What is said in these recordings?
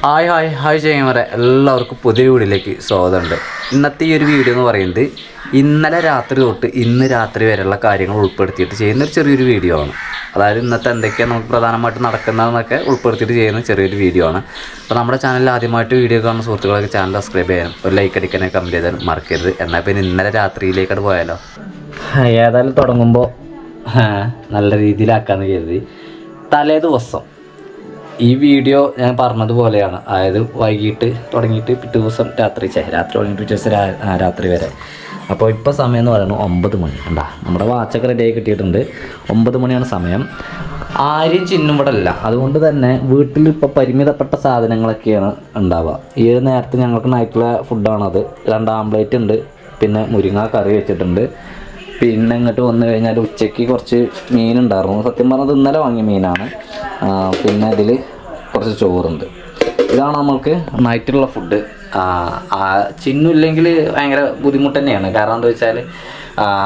Hi ചെയ്യുമറെ എല്ലാവർക്കും പുതിയ വീഡിയോയിലേക്ക് സ്വാഗതമുണ്ട്. ഇന്നത്തെ ഈ ഒരു വീഡിയോ എന്ന് പറയുന്നത് ഇന്നലെ രാത്രി തൊട്ട് ഇന്ന് രാത്രി വരെയുള്ള കാര്യങ്ങൾ ഉൾപ്പെടുത്തിയിട്ട് ചെയ്യുന്നൊരു ചെറിയൊരു വീഡിയോ ആണ്. അതായത് ഇന്നത്തെ എന്തൊക്കെയാണ് നമുക്ക് പ്രധാനമായിട്ട് നടക്കുന്നതെന്നൊക്കെ ഉൾപ്പെടുത്തിയിട്ട് ചെയ്യുന്ന ചെറിയൊരു വീഡിയോ ആണ്. അപ്പോൾ നമ്മുടെ ചാനലിൽ ആദ്യമായിട്ട് വീഡിയോ കാണുന്ന സുഹൃത്തുക്കളൊക്കെ ചാനൽ സബ്സ്ക്രൈബ് ചെയ്യാനും ഒരു ലൈക്ക് അടിക്കാനും കമൻറ്റ് ചെയ്താലും മറക്കരുത്. എന്നാൽ പിന്നെ ഇന്നലെ രാത്രിയിലേക്കത് പോയാലോ. ഏതായാലും തുടങ്ങുമ്പോൾ നല്ല രീതിയിലാക്കാമെന്ന് കരുതി. തലേ ദിവസം ഈ വീഡിയോ ഞാൻ പറഞ്ഞതുപോലെയാണ്. അതായത് വൈകിട്ട് തുടങ്ങിയിട്ട് പിറ്റേ ദിവസം രാത്രി തുടങ്ങിയിട്ട് പിറ്റേ ദിവസം രാത്രി വരെ. അപ്പോൾ ഇപ്പോൾ സമയം എന്ന് പറയുന്നത് 9 മണി. ഉണ്ടാ നമ്മുടെ വാച്ചൊക്കെ റെഡിയായി കിട്ടിയിട്ടുണ്ട്. 9 മണിയാണ് സമയം. ആരും ചിന്നും ഇവിടെ അല്ല. അതുകൊണ്ട് തന്നെ വീട്ടിൽ ഇപ്പോൾ പരിമിതപ്പെട്ട സാധനങ്ങളൊക്കെയാണ് ഉണ്ടാവുക. ഈ ഒരു നേരത്തെ ഞങ്ങൾക്ക് നൈറ്റുള്ള ഫുഡാണത്. 2 ആംപ്ലേറ്റ് ഉണ്ട്, പിന്നെ മുരിങ്ങ കറി വെച്ചിട്ടുണ്ട്. പിന്നെ ഇങ്ങോട്ട് വന്നു കഴിഞ്ഞാൽ ഉച്ചയ്ക്ക് കുറച്ച് മീനുണ്ടായിരുന്നു. സത്യം പറഞ്ഞത് ഇന്നലെ വാങ്ങിയ മീനാണ്. പിന്നെ ഇതിൽ കുറച്ച് ചോറുണ്ട്. ഇതാണ് നമ്മൾക്ക് നൈറ്റിലുള്ള ഫുഡ്. ചിന്നില്ലെങ്കിൽ ഭയങ്കര ബുദ്ധിമുട്ട് തന്നെയാണ്. കാരണം എന്താ വെച്ചാൽ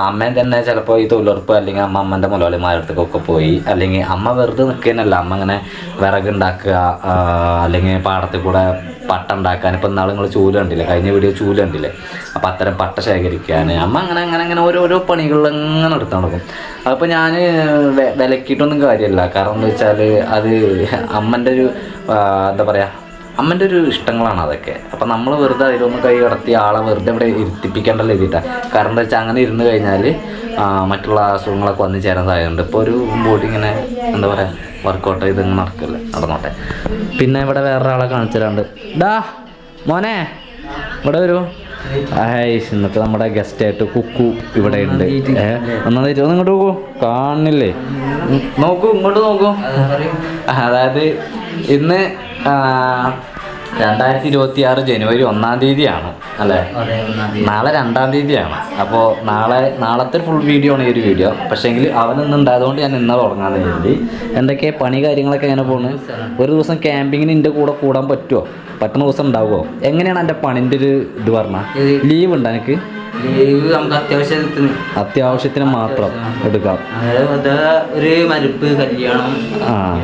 അമ്മേൻ തന്നെ ചിലപ്പോൾ ഈ തൊഴിലുറപ്പ് അല്ലെങ്കിൽ അമ്മൻ്റെ മുലവാളിമാരടുത്തൊക്കെ പോയി, അല്ലെങ്കിൽ അമ്മ വെറുതെ നിൽക്കുന്നതല്ല, അമ്മ അങ്ങനെ വിറകുണ്ടാക്കുക, അല്ലെങ്കിൽ പാടത്തിൽ കൂടെ പട്ട ഉണ്ടാക്കാൻ. ഇപ്പം നാളെ നിങ്ങൾ ചൂല് കണ്ടില്ലേ, കഴിഞ്ഞ വീഡിയോ ചൂല് കണ്ടില്ലേ, അപ്പം അത്തരം പട്ട ശേഖരിക്കാൻ അമ്മ അങ്ങനെ ഓരോ പണികളിൽ അങ്ങനെ എടുത്ത് നടക്കും. അപ്പോൾ ഞാൻ വിലക്കിയിട്ടൊന്നും കാര്യമില്ല. കാരണം എന്താ വെച്ചാൽ അത് അമ്മൻ്റെ ഒരു എന്താ പറയുക, അമ്മൻ്റെ ഒരു ഇഷ്ടങ്ങളാണ് അതൊക്കെ. അപ്പം നമ്മൾ വെറുതെ അതിലൊന്ന് കൈ കടത്തി ആളെ വെറുതെ ഇവിടെ ഇരുത്തിപ്പിക്കേണ്ടല്ലോ എഴുതിയിട്ടാണ്. കാരണം എന്താ വെച്ചാൽ അങ്ങനെ ഇരുന്ന് കഴിഞ്ഞാൽ മറ്റുള്ള അസുഖങ്ങളൊക്കെ വന്നു ചേരാൻ സാധ്യതയുണ്ട്. ഇപ്പോൾ ഒരു ബോഡി ഇങ്ങനെ എന്താ പറയുക വർക്കൗട്ട് ചെയ്ത് നടന്നോട്ടെ. പിന്നെ ഇവിടെ വേറൊരാളെ കാണിച്ചിട്ടുണ്ട്. ഡാ മോനെ ഇവിടെ വരൂ. ഇന്നത്തെ നമ്മുടെ ഗസ്റ്റായിട്ട് കുക്കു ഇവിടെ ഉണ്ട്. ഒന്നാമത് ഇങ്ങോട്ട് നോക്കൂ, കാണില്ലേ, ഇങ്ങോട്ട് നോക്കൂ. അതായത് ഇന്ന് 2026 ജനുവരി 1-ാം തീയതിയാണ് അല്ലേ? നാളെ 2-ാം തീയതിയാണ്. അപ്പോൾ നാളത്തെ ഫുൾ വീഡിയോ ആണ് ഈ ഒരു വീഡിയോ. പക്ഷേങ്കിൽ അവനൊന്നുണ്ടായതുകൊണ്ട് ഞാൻ ഇന്നലെ തുടങ്ങാൻ വേണ്ടി എന്തൊക്കെ പണി കാര്യങ്ങളൊക്കെ എങ്ങനെ പോകുന്നു. ഒരു ദിവസം ക്യാമ്പിങ്ങിന് എൻ്റെ കൂടെ കൂടാൻ പറ്റുന്ന ദിവസം ഉണ്ടാവുമോ? എങ്ങനെയാണ് എൻ്റെ പണിൻ്റെ ഒരു ഇത് പറഞ്ഞാൽ? ലീവ് ഉണ്ടോ എനിക്ക്? ലീവ് നമുക്ക് അത്യാവശ്യത്തിന് മാത്രം എടുക്കാം. ഒരു മരുപ്പ് കല്യാണം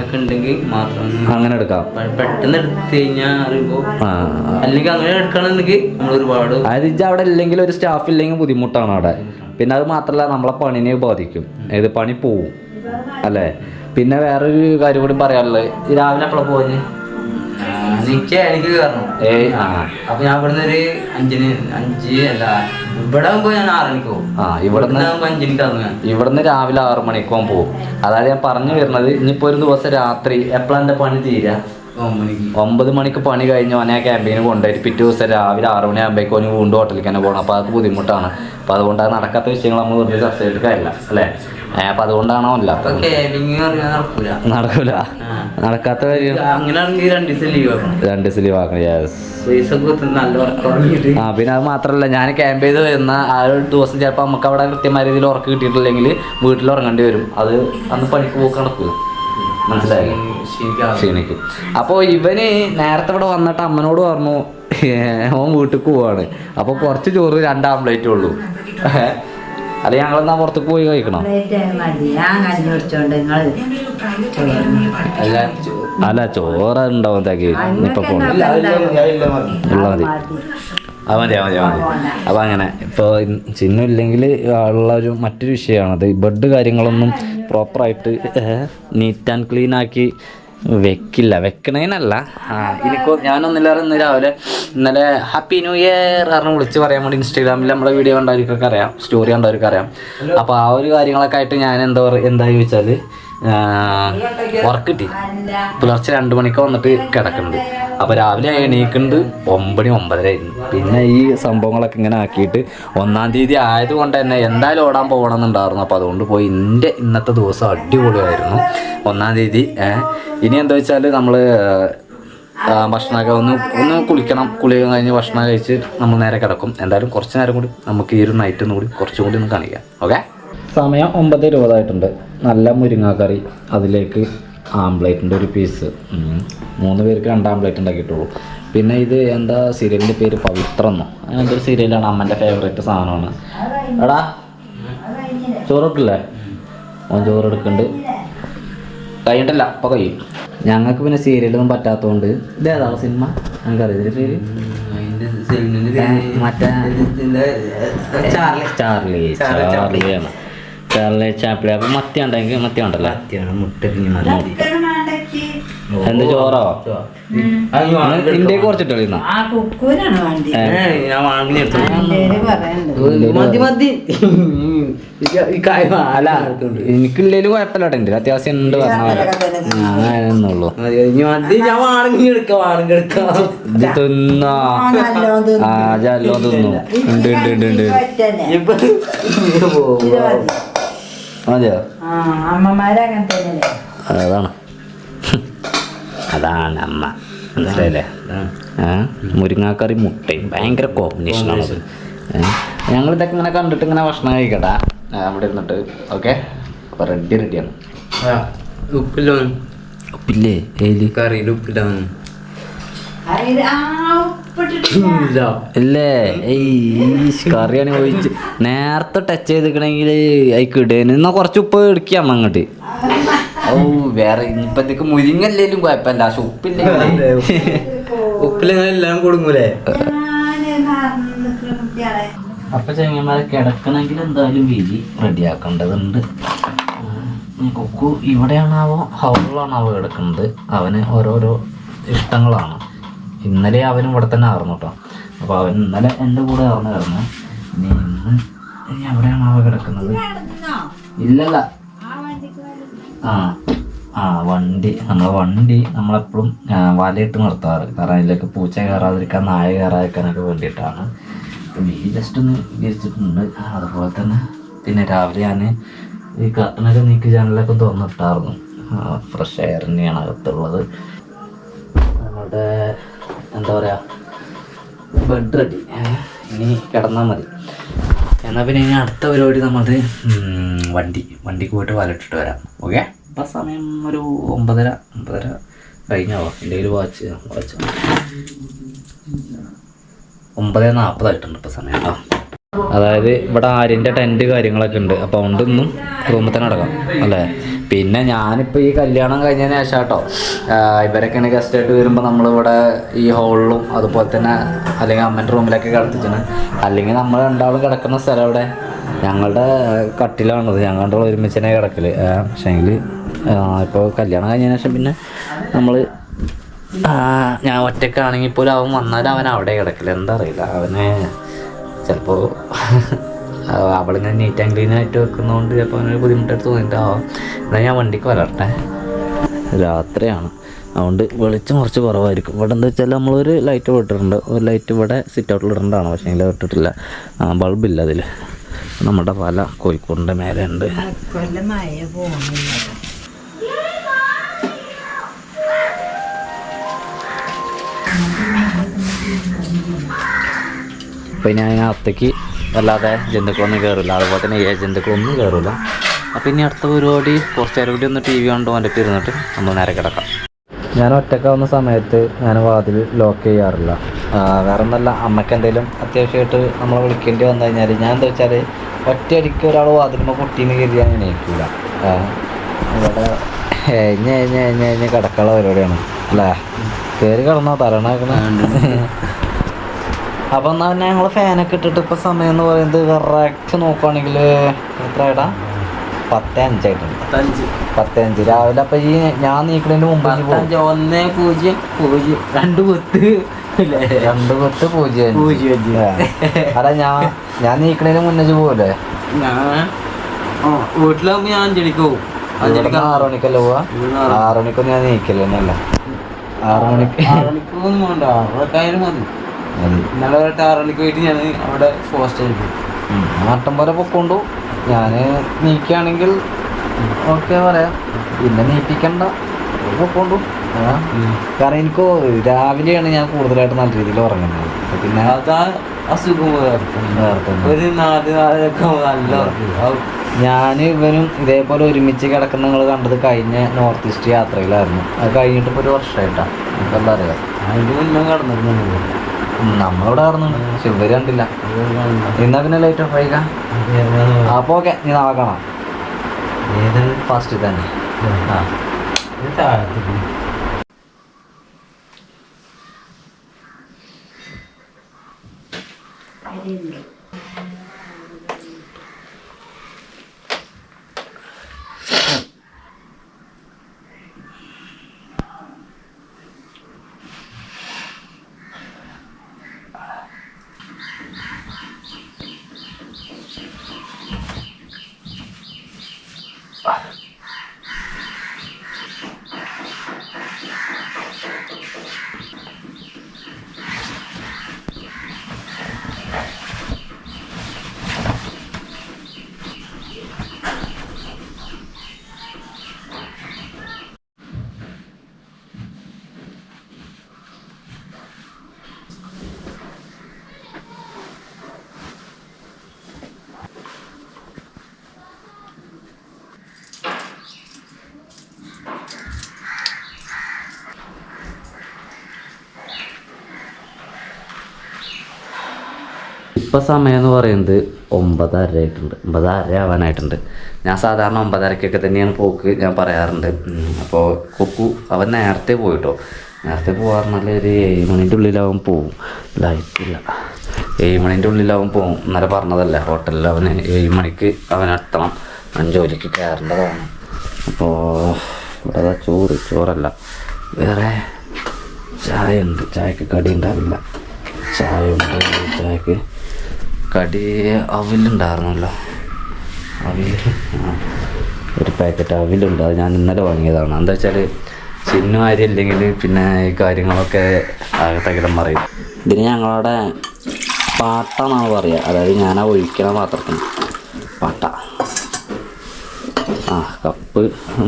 ഒക്കെ ഉണ്ടെങ്കിൽ മാത്രം അങ്ങനെ എടുക്കാം. പെട്ടെന്ന് എടുത്തു കഴിഞ്ഞാൽ അല്ലെങ്കിൽ അങ്ങനെ എടുക്കണമെങ്കിൽ നമ്മൾ ഒരുപാട്, അതായത് അവിടെ ഇല്ലെങ്കിൽ ഒരു സ്റ്റാഫ് ഇല്ലെങ്കിൽ ബുദ്ധിമുട്ടാണ് അവിടെ. പിന്നെ അത് മാത്രമല്ല നമ്മളെ പണിനെ ബാധിക്കും. ഏത് പണി പോവും അല്ലേ? പിന്നെ വേറൊരു കാര്യം കൂടി പറയാനുള്ളത്, രാവിലെ എപ്പോഴാണ് പോകുന്നത്? എനിക്ക് കയറണം. അപ്പൊ ഞാൻ ഇവിടുന്ന് ഒരു 5 അല്ല, ഇവിടെ ആകുമ്പോ ഞാൻ 6 മണിക്ക് പോകും. ഇവിടുന്ന് 5 മണിക്ക് ഇറങ്ങാൻ. ഇവിടുന്ന് രാവിലെ 6 മണിക്ക് പോകും. അതായത് ഞാൻ പറഞ്ഞു വരുന്നത്, ഇനിയിപ്പോ ഒരു ദിവസം രാത്രി എപ്പോഴാണ് എൻ്റെ പണി തീരുക? 9 മണിക്ക് പണി കഴിഞ്ഞ് ഓനെ ക്യാമ്പീന് കൊണ്ടുപോയിട്ട് പിറ്റേ ദിവസം രാവിലെ 6 മണിയാകുമ്പോഴേക്കും ഓന് വീണ്ടും ഹോട്ടലിൽ തന്നെ പോകണം. അപ്പോൾ അത് ബുദ്ധിമുട്ടാണ്. അപ്പോൾ അതുകൊണ്ട് അത് നടക്കാത്ത വിഷയങ്ങൾ നമ്മൾ വെറുതെ ചർച്ച ചെയ്തിട്ട് കാര്യമില്ല അല്ലേ? അപ്പം അതുകൊണ്ടാണോ അല്ല നടക്കൂല, നടക്കാത്ത കാര്യം. 2 ദിവസം ലീവ് ആക്കണം. യെസ്. പിന്നെ അത് മാത്രമല്ല, ഞാൻ ക്യാമ്പ് ചെയ്ത് വരുന്ന ആ ഒരു ദിവസം ചിലപ്പോൾ നമുക്ക് അവിടെ കൃത്യമായ രീതിയിൽ ഉറക്കം കിട്ടിയിട്ടില്ലെങ്കിൽ വീട്ടിൽ ഉറങ്ങേണ്ടി വരും. അത് അന്ന് പണിക്ക് പോക്ക് നടക്കൂല, മനസ്സിലായി? ക്ഷീണിക്കും. അപ്പോൾ ഇവന് നേരത്തെ ഇവിടെ വന്നിട്ട് അമ്മനോട് പറഞ്ഞു ഓൻ വീട്ടിൽ പോവാണ്. അപ്പോൾ കുറച്ച് ചോറ് 2 ആംപ്ലേറ്റേ ഉള്ളൂ. അല്ല ഞങ്ങളെന്നാ പുറത്തേക്ക് പോയി കഴിക്കണം. അല്ല ചോറ് ഉണ്ടാവും തേക്ക് ഇപ്പൊ പോകണം. മതി. അപ്പം അങ്ങനെ ഇപ്പോൾ ചിഹ്നമില്ലെങ്കിൽ ഉള്ള ഒരു മറ്റൊരു വിഷയമാണത്. ബെഡ് കാര്യങ്ങളൊന്നും പ്രോപ്പറായിട്ട് നീറ്റ് ആൻഡ് ക്ലീൻ ആക്കി വെക്കണേനല്ല. ഞാനൊന്നില്ലാതെ ഇന്ന് രാവിലെ ഇന്നലെ ഹാപ്പി ന്യൂ ഇയർ വിളിച്ച് പറയാൻ വേണ്ടി ഇൻസ്റ്റാഗ്രാമിൽ നമ്മുടെ വീഡിയോ കണ്ടവർക്കൊക്കെ അറിയാം, സ്റ്റോറി കണ്ടവർക്കൊക്കെ അറിയാം. അപ്പോൾ ആ ഒരു കാര്യങ്ങളൊക്കെ ആയിട്ട് ഞാൻ എന്താ ചോദിച്ചാൽ വർക്ക് കിട്ടി. പുലർച്ചെ 2 മണിക്ക് വന്നിട്ട് കിടക്കുന്നുണ്ട്. അപ്പോൾ രാവിലെ എണീക്കുന്നുണ്ട് 9-9:30 ആയിരുന്നു. പിന്നെ ഈ സംഭവങ്ങളൊക്കെ ഇങ്ങനെ ആക്കിയിട്ട് 1-ാം തീയതി ആയതുകൊണ്ട് തന്നെ എന്തായാലും ഓടാൻ പോകണമെന്നുണ്ടായിരുന്നു. അപ്പോൾ അതുകൊണ്ട് പോയി. ഇന്നത്തെ ദിവസം അടിപൊളിയായിരുന്നു. 1-ാം തീയതി. ഇനി എന്താ വെച്ചാൽ നമ്മൾ ഭക്ഷണമൊക്കെ ഒന്ന് കുളിക്കണം. കുളിയൊക്കെ കഴിഞ്ഞ് ഭക്ഷണം കഴിച്ച് നമ്മൾ നേരെ കിടക്കും. എന്തായാലും കുറച്ച് നേരം കൂടി നമുക്ക് ഈ ഒരു നൈറ്റ് കുറച്ചും കൂടി ഒന്ന് കാണിക്കാം. ഓക്കെ. സമയം 9:20 നല്ല മുരിങ്ങാക്കറി, അതിലേക്ക് ആംപ്ലേറ്റിൻ്റെ ഒരു പീസ്. 3 പേർക്ക് 2 ആംപ്ലേറ്റ് ഉണ്ടാക്കിയിട്ടുള്ളൂ. പിന്നെ ഇത് എന്താ സീരിയലിൻ്റെ പേര്, പവിത്രം എന്നോ അങ്ങനത്തെ ഒരു സീരിയലാണ്. അമ്മൻ്റെ ഫേവറേറ്റ് സാധനമാണ്. എടാ ചോറിട്ടില്ലേ? ഓൻ ചോറെടുക്കുന്നുണ്ട്. കഴിഞ്ഞിട്ടില്ല, അപ്പോൾ കഴിയും. ഞങ്ങൾക്ക് പിന്നെ സീരിയലൊന്നും പറ്റാത്തതുകൊണ്ട് ഇതേതാണ് സിനിമ ഞങ്ങൾക്കറിയാം പേര് മറ്റേ ചാർലി ചാർലിയാണ് ചാർലി ചാപ്പിളി. അപ്പം മത്തി ഉണ്ടെങ്കിൽ മത്തി ഉണ്ടല്ലോ, എന്ത് ചോറോ ഇന്ത്യക്ക് കുറച്ചിട്ടോ ഇന്ന് അല്ല എനിക്കില്ലേലും കുഴപ്പമില്ല കേട്ടോ, എൻ്റെ അത്യാവശ്യം ഉണ്ട് പറഞ്ഞുള്ളൂ. ഇത് തിന്നോ ആ ജല്ലോ തിന്നു ഉണ്ട് ഉണ്ട് ഉണ്ട് ഉണ്ട് അതെയോ അതാണ് അതാണ് അമ്മ മനസ്സിലായില്ലേ. മുരിങ്ങാക്കറി മുട്ടയും ഭയങ്കര കോമ്പിനേഷനാണത്. ഞങ്ങളിതൊക്കെ ഇങ്ങനെ കണ്ടിട്ട് ഇങ്ങനെ ഭക്ഷണം കഴിക്കട്ടാ അവിടെ ഇരുന്നിട്ട്. ഓക്കെ അപ്പോൾ റെഡിയാണ്. ഉപ്പില്ലേ ഏലി കറിയിൽ ഉപ്പിടാൻ ഇല്ലേ? കറിയാണ് ഒഴിച്ച് നേരത്തെ ടച്ച് ചെയ്തിക്കണെങ്കിൽ അതിക്ക് ഇടേന് എന്നാ കുറച്ച് ഉപ്പ് ഇടിക്കാം അങ്ങോട്ട്. ഓ വേറെ ഇനിയിപ്പത്തേക്ക് മുരിങ്ങല്ലേലും കുഴപ്പമില്ല, പക്ഷെ ഉപ്പില്ലേ ഉപ്പിലെല്ലാം കൊടുങ്ങൂലേ. അപ്പൊ ചെങ്ങന്മാരെ കിടക്കണമെങ്കിൽ എന്തായാലും വീതി റെഡിയാക്കേണ്ടതുണ്ട്. കൊക്കു ഇവിടെയാണാവോ ഹൗളിലാണാവോ കിടക്കുന്നത്. അവന് ഓരോരോ ഇഷ്ടങ്ങളാണ്. ഇന്നലെ അവനും ഇവിടെ തന്നെ ആയിരുന്നു കേട്ടോ. അപ്പോൾ അവൻ ഇന്നലെ എൻ്റെ കൂടെ ആയിരുന്നു കിടന്നു. ഇനി എവിടെയാണാവോ കിടക്കുന്നത്? ഇല്ലല്ല വണ്ടി നമ്മളെപ്പോഴും വലയിട്ട് നിർത്താറ്. കാരണം അതിലേക്ക് പൂച്ച കയറാതിരിക്കാൻ നായ കയറാതിരിക്കാനൊക്കെ വേണ്ടിയിട്ടാണ്. അപ്പം ഈ ജസ്റ്റ് ഒന്ന് വിരിച്ചിട്ടുണ്ട്. അതുപോലെ തന്നെ പിന്നെ രാവിലെ ഞാൻ ഈ കർട്ടനൊക്കെ നീക്കി ജനലൊക്കെ തുറന്നിട്ടായിരുന്നു. ഫ്രഷ് എയർ തന്നെയാണ് അകത്തുള്ളത്. നമ്മുടെ എന്താ പറയുക ബെഡ് റെഡി, ഇനി കിടന്നാൽ മതി. എന്നാൽ പിന്നെ ഇനി അടുത്ത പരിപാടി നമ്മളത് വണ്ടിക്ക് പോയിട്ട് വലട്ടിട്ട് വരാം. ഓക്കെ. അപ്പം സമയം ഒരു 9:30 കഴിഞ്ഞാവോ? എൻ്റെ കയ്യിൽ വാച്ച് 9:40 ആയിട്ടുണ്ട് ഇപ്പം സമയം കേട്ടോ. അതായത് ഇവിടെ ആര്യൻ്റെ ടെൻറ്റ് കാര്യങ്ങളൊക്കെ ഉണ്ട്. അപ്പോൾ അതുകൊണ്ടൊന്നും റൂമിൽ തന്നെ അടക്കാം അല്ലേ. പിന്നെ ഞാനിപ്പോൾ ഈ കല്യാണം കഴിഞ്ഞതിന് ശേഷം കേട്ടോ ഇവരൊക്കെയാണ് ഗസ്റ്റായിട്ട് വരുമ്പോൾ നമ്മളിവിടെ ഈ ഹോളിലും അതുപോലെ തന്നെ അല്ലെങ്കിൽ അമ്മേൻ്റെ റൂമിലൊക്കെ കിടത്തിച്ചാണ്. അല്ലെങ്കിൽ നമ്മൾ രണ്ടാളും കിടക്കുന്ന സ്ഥലം ഇവിടെ ഞങ്ങളുടെ കട്ടിലാണത്. ഞങ്ങളുടെ ഒരുമിച്ച് തന്നെ കിടക്കൽ. പക്ഷേങ്കിൽ ഇപ്പോൾ കല്യാണം കഴിഞ്ഞതിന് ശേഷം പിന്നെ നമ്മൾ ഞാൻ ഒറ്റയ്ക്കാണെങ്കിൽ പോലും അവൻ വന്നാലും അവൻ അവിടെ കിടക്കില്ല. എന്താ അറിയില്ല, അവന് ചിലപ്പോൾ അവളിങ്ങനെ നീറ്റ് ആൻഡ് ക്ലീൻ ആയിട്ട് വെക്കുന്നതുകൊണ്ട് ചിലപ്പോൾ അവനൊരു ബുദ്ധിമുട്ടായിട്ട് തോന്നിയിട്ടാവാം. എന്നാൽ ഞാൻ വണ്ടിക്ക് വരട്ടെ. രാത്രിയാണ്, അതുകൊണ്ട് വെളിച്ചം കുറച്ച് കുറവായിരിക്കും. ഇവിടെ എന്താ വെച്ചാൽ നമ്മളൊരു ലൈറ്റ് ഇട്ടിട്ടുണ്ട്. ഒരു ലൈറ്റ് ഇവിടെ സിറ്റ് ഔട്ടിൽ ഇടേണ്ടതാണ്, പക്ഷേ അതിൽ ഇട്ടിട്ടില്ല. ബൾബില്ല അതിൽ. നമ്മുടെ പല കോഴിക്കോടിൻ്റെ മേലെ ഉണ്ട്. അപ്പം ഞാൻ അകത്തേക്ക് അല്ലാതെ ജന്തുക്കളൊന്നും കയറില്ല, അതുപോലെ തന്നെ ജന്തുക്കളൊന്നും കയറില്ല. അപ്പം ഇനി അടുത്ത പരിപാടി കുറച്ച് നേരം കൂടി ഒന്ന് TV കണ്ടു വന്നിട്ട് ഇരുന്നിട്ട് നമ്മൾ നേരെ കിടക്കാം. ഞാൻ ഒറ്റക്കാവുന്ന സമയത്ത് ഞാൻ വാതിൽ ലോക്ക് ചെയ്യാറില്ല. വേറെ ഒന്നല്ല, അമ്മയ്ക്ക് എന്തെങ്കിലും അത്യാവശ്യമായിട്ട് നമ്മളെ വിളിക്കേണ്ടി വന്നു കഴിഞ്ഞാൽ ഞാൻ എന്താ വെച്ചാൽ ഒറ്റയടിക്ക് ഒരാൾ വാതിലുമ്പോൾ കുട്ടീന്ന് കയറിയാൽ ഞാൻ എണീക്കില്ല. ഇവിടെ എഞ്ഞ കിടക്കാനുള്ള പരിപാടിയാണ് അല്ലേ. കയറി കിടന്നോ തരണാക്കണ. അപ്പം എന്നാൽ പിന്നെ ഞങ്ങൾ ഫാനൊക്കെ ഇട്ടിട്ട് ഇപ്പോൾ സമയം എന്ന് പറയുന്നത് കറക്റ്റ് നോക്കുവാണെങ്കിൽ എത്രയായിട്ടാ 10:05 ആയിട്ടുണ്ട്. 10:05 രാവിലെ. അപ്പം ഈ ഞാൻ നീക്കുന്നതിന് മുമ്പ് 2:0 അല്ല ഞാൻ നീക്കുന്നതിന് മുന്നേ പോവല്ലേ. വീട്ടിലാകുമ്പോൾ ഞാൻ 5 മണിക്ക് പോകും. 6 മണിക്കല്ലേ പോവാ? 6 മണിക്കൊന്നും ഞാൻ നീക്കല്ലേ. 6 മണിക്ക് വേണ്ട, അവിടെ മതി. ഇന്നലെ 6 മണിക്ക് പോയിട്ട് ഞാൻ അവിടെ പോസ്റ്റ് ആയിരിക്കും. മട്ടം പോലെ പൊക്കൊണ്ടു. ഞാൻ നീക്കുകയാണെങ്കിൽ ഓക്കെ പറയാം, പിന്നെ നീപ്പിക്കണ്ട പൊക്കൊണ്ടു. കാരണം എനിക്ക് രാവിലെയാണ് ഞാൻ കൂടുതലായിട്ട് നല്ല രീതിയിൽ ഉറങ്ങുന്നത്. പിന്നെ അതാ അസുഖം ഒരു 4-4 നല്ല. ഞാൻ ഇവനും ഇതേപോലെ ഒരുമിച്ച് കിടക്കുന്ന നിങ്ങൾ കണ്ടത് കഴിഞ്ഞ നോർത്ത് ഈസ്റ്റ് യാത്രയിലായിരുന്നു. അത് കഴിഞ്ഞിട്ട് ഇപ്പോൾ 1 വർഷമായിട്ടാണ്. നമുക്ക് എന്താ അറിയാം, അതിന് മുന്നേ കിടന്നിരുന്നു. നമ്മളിവിടെ കിടന്നുണ്ട്, പക്ഷെ ഇവര് കണ്ടില്ല. എന്നാ പിന്നെ ലൈറ്റ് ഓഫ് ആയിക്കാം. അപ്പോൾ ഓക്കെ, നീ നാളെ കാണാം. ഫസ്റ്റ് തന്നെ ഇപ്പം സമയം എന്ന് പറയുന്നത് 9:30 ആയിട്ടുണ്ട്. 9:30 ആവാനായിട്ടുണ്ട്. ഞാൻ സാധാരണ 9:30 തന്നെയാണ് പോക്ക്, ഞാൻ പറയാറുണ്ട്. അപ്പോൾ കൊക്കു അവൻ നേരത്തെ പോയിട്ടോ. നേരത്തെ പോകാറുണ്ടെങ്കിൽ ഒരു 7 മണിൻ്റെ ഉള്ളിലാവും പോവും. ലൈറ്റില്ല, 7 മണിൻ്റെ ഉള്ളിലാവും പോവും. ഇന്നലെ പറഞ്ഞതല്ലേ, ഹോട്ടലിൽ അവന് 7 മണിക്ക് അവനെത്തണം. അവൻ ജോലിക്ക് കയറേണ്ടതാണ്. അപ്പോൾ ഇവിടെ ചോറല്ല, വേറെ ചായ ഉണ്ട്. ചായക്ക് കടി ഉണ്ടാവില്ല. ചായ ഉണ്ട്. ചായക്ക് കടി അവിലുണ്ടായിരുന്നല്ലോ. അവിൽ, ഒരു പാക്കറ്റ് അവിലുണ്ട്. അത് ഞാൻ ഇന്നലെ വാങ്ങിയതാണ്. എന്താ വെച്ചാൽ ചിന്നു അരി ഇല്ലെങ്കിൽ പിന്നെ ഈ കാര്യങ്ങളൊക്കെ തകിടം പറയും. ഇതിന് ഞങ്ങളുടെ പാട്ട എന്നാണ് പറയുക. അതായത് ഞാൻ ആ ഒഴിക്കണ പാത്രത്തിന് പാട്ട. കപ്പ്,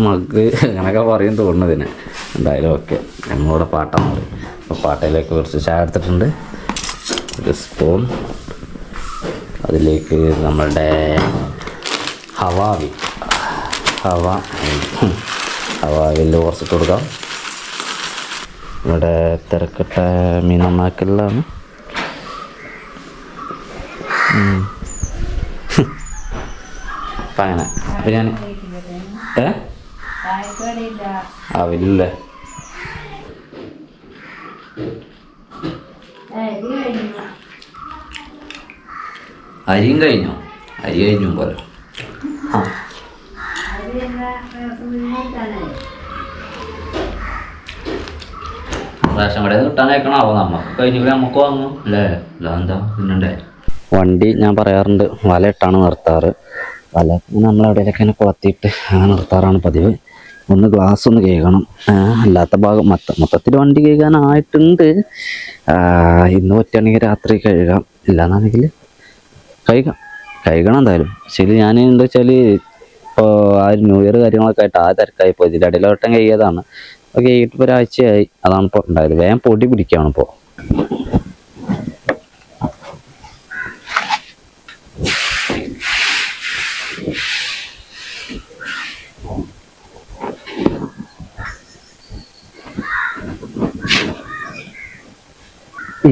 മഗ് അങ്ങനെയൊക്കെ പറയും തോന്നുന്നു ഇതിന്. എന്തായാലും ഓക്കെ, ഞങ്ങളിവിടെ പാട്ടെന്ന് പറയും. അപ്പോൾ പാട്ടയിലേക്ക് കുറച്ച് ചായ എടുത്തിട്ടുണ്ട്. ഒരു സ്പൂൺ, അതിലേക്ക് നമ്മളുടെ ഹവാവിൽ കുറച്ചിട്ട് കൊടുക്കാം. ഇവിടെ തിരക്കിട്ട മീൻ നന്നാക്കലാണ്. അപ്പം അങ്ങനെ. അപ്പം ഞാൻ ആവില്ലേ, അരിയും കഴിഞ്ഞോ? അരി കഴിഞ്ഞും പോലെ. റേഷൻ കടയിൽ നിന്ന് കിട്ടാനായിക്കണാവോ? നമുക്ക് കഴിഞ്ഞിട്ട് നമുക്ക് വാങ്ങും അല്ലേ? അല്ല എന്താ പിന്നണ്ടേ. വണ്ടി ഞാൻ പറയാറുണ്ട് വല ഇട്ടാണ് നിർത്താറ്. വല നമ്മളെവിടെയൊക്കെ ഇങ്ങനെ കൊളത്തിയിട്ട് അങ്ങനെ നിർത്താറാണ് പതിവ്. ഒന്ന് ഗ്ലാസ് ഒന്ന് കഴുകണം. അല്ലാത്ത ഭാഗം മൊത്തത്തിൽ വണ്ടി കഴുകാനായിട്ടുണ്ട്. ഇന്ന് പറ്റുകയാണെങ്കിൽ രാത്രി കഴുകാം, ഇല്ലാന്നാണെങ്കിൽ കഴുകണം എന്തായാലും. ശരി, ഞാൻ എന്താ വെച്ചാൽ ഇപ്പോൾ ആ ന്യൂ ഇയർ കാര്യങ്ങളൊക്കെ ആയിട്ട് ആ തിരക്കായി പോയി. ഇതിൻ്റെ ഇടയിലോട്ടം കഴിയതാണ്. അപ്പോൾ കഴിയിട്ടിപ്പോൾ ഒരാഴ്ചയായി. അതാണ് ഇപ്പോൾ ഉണ്ടായത്. വേഗം പൊടി പിടിക്കുകയാണ് ഇപ്പോൾ.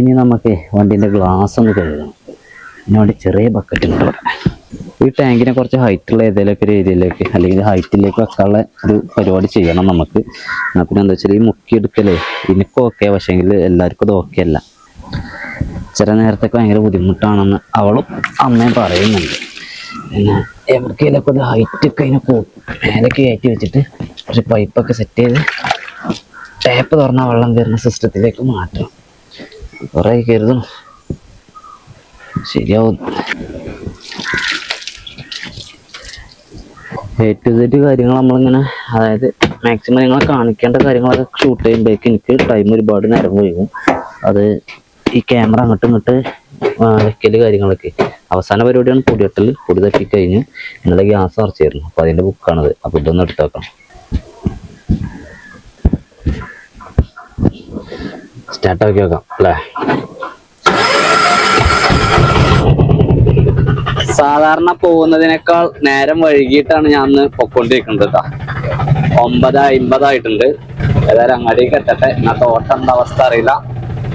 ഇനി നമുക്ക് വണ്ടീൻ്റെ ഗ്ലാസ് ഒന്ന് കഴുകണം. ഇതിന് വേണ്ടി ചെറിയ ബക്കറ്റ് ഉണ്ട് ഇവിടെ. ഈ ടാങ്കിനെ കുറച്ച് ഹൈറ്റുള്ള ഏതെങ്കിലുമൊക്കെ ഒരു ഏരിയയിലേക്ക് അല്ലെങ്കിൽ ഹൈറ്റിലേക്ക് വെക്കാനുള്ള ഒരു പരിപാടി ചെയ്യണം നമുക്ക്. എന്നാൽ പിന്നെ എന്താ വെച്ചാൽ ഈ മുക്കിയെടുക്കലേ എനിക്കും ഓക്കെ, പക്ഷേങ്കിൽ എല്ലാവർക്കും അത് ഓക്കെ അല്ല. ചില നേരത്തൊക്കെ ഭയങ്കര ബുദ്ധിമുട്ടാണെന്ന് അവളും അമ്മയും പറയുന്നുണ്ട്. പിന്നെ എവിടേക്കെങ്കിലൊക്കെ ഒരു ഹൈറ്റൊക്കെ അതിനെ മേലേക്ക് കയറ്റി വെച്ചിട്ട് ഒരു പൈപ്പൊക്കെ സെറ്റ് ചെയ്ത് ടാപ്പ് തുറന്നാൽ വെള്ളം വരുന്ന സിസ്റ്റത്തിലേക്ക് മാറ്റണം. കുറേ കരുതണം, ശരിയാവും. A to Z കാര്യങ്ങൾ നമ്മളിങ്ങനെ, അതായത് മാക്സിമം നിങ്ങളെ കാണിക്കേണ്ട കാര്യങ്ങളൊക്കെ ഷൂട്ട് ചെയ്യുമ്പോഴേക്ക് എനിക്ക് ടൈം ഒരുപാട് നേരം കഴിയും. അത് ഈ ക്യാമറ അങ്ങോട്ടും ഇങ്ങോട്ട് വെക്കൽ കാര്യങ്ങളൊക്കെ. അവസാന പരിപാടിയാണ് പൊടിയട്ടൽ. പൊടി തട്ടിക്കഴിഞ്ഞ് ഇന്നലെ ഗ്യാസ് നിറച്ചായിരുന്നു. അപ്പോൾ അതിൻ്റെ ബുക്കാണത്. അപ്പോൾ ഇതൊന്ന് എടുത്ത് വെക്കണം. സ്റ്റാർട്ടാക്കി വെക്കാം അല്ലേ. സാധാരണ പോകുന്നതിനേക്കാൾ നേരം വൈകിട്ടാണ് ഞാൻ അന്ന് പൊക്കോണ്ടിരിക്കുന്നത് കേട്ടോ. 9:50 ഏതായാലും അങ്ങാടിക്ക് എത്തട്ടെ. ഇന്നത്തെ ഓട്ടം എന്താ അവസ്ഥ അറിയില്ല.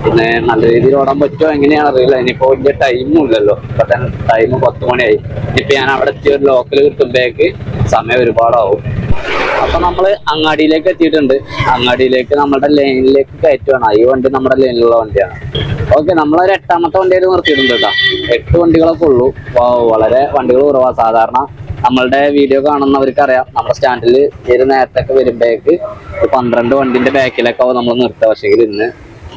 പിന്നെ നല്ല രീതിയിൽ ഓടാൻ പറ്റുമോ എങ്ങനെയാണ് അറിയില്ല. ഇനിയിപ്പോ വലിയ ടൈമും ഇല്ലല്ലോ. ഇപ്പൊ തന്നെ ടൈം 10 മണിയായി. ഇനിയിപ്പോ ഞാൻ അവിടെ എത്തിയ ഒരു ലോക്കൽ കിട്ടുമ്പോഴേക്ക് സമയം ഒരുപാടാവും. അപ്പൊ നമ്മള് അങ്ങാടിയിലേക്ക് എത്തിയിട്ടുണ്ട്. അങ്ങാടിയിലേക്ക് നമ്മുടെ ലൈനിലേക്ക് കയറ്റുവാണ്. ഈ വണ്ടി നമ്മുടെ ലൈനിലുള്ള വണ്ടിയാണ്. ഓക്കെ, നമ്മളൊരു 8ാമത്തെ വണ്ടിയിൽ നിർത്തിയിട്ടുണ്ട് കേട്ടോ. 8 വണ്ടികളൊക്കെ ഉള്ളൂ. വളരെ വണ്ടികൾ കുറവാ. സാധാരണ നമ്മളുടെ വീഡിയോ കാണുന്നവർക്ക് അറിയാം, നമ്മുടെ സ്റ്റാൻഡിൽ ഒരു നേരത്തൊക്കെ വരുമ്പോഴേക്ക് 12 വണ്ടിന്റെ ബാക്കിലൊക്കെ നമ്മൾ നിർത്തുക. പക്ഷേ ഇന്ന്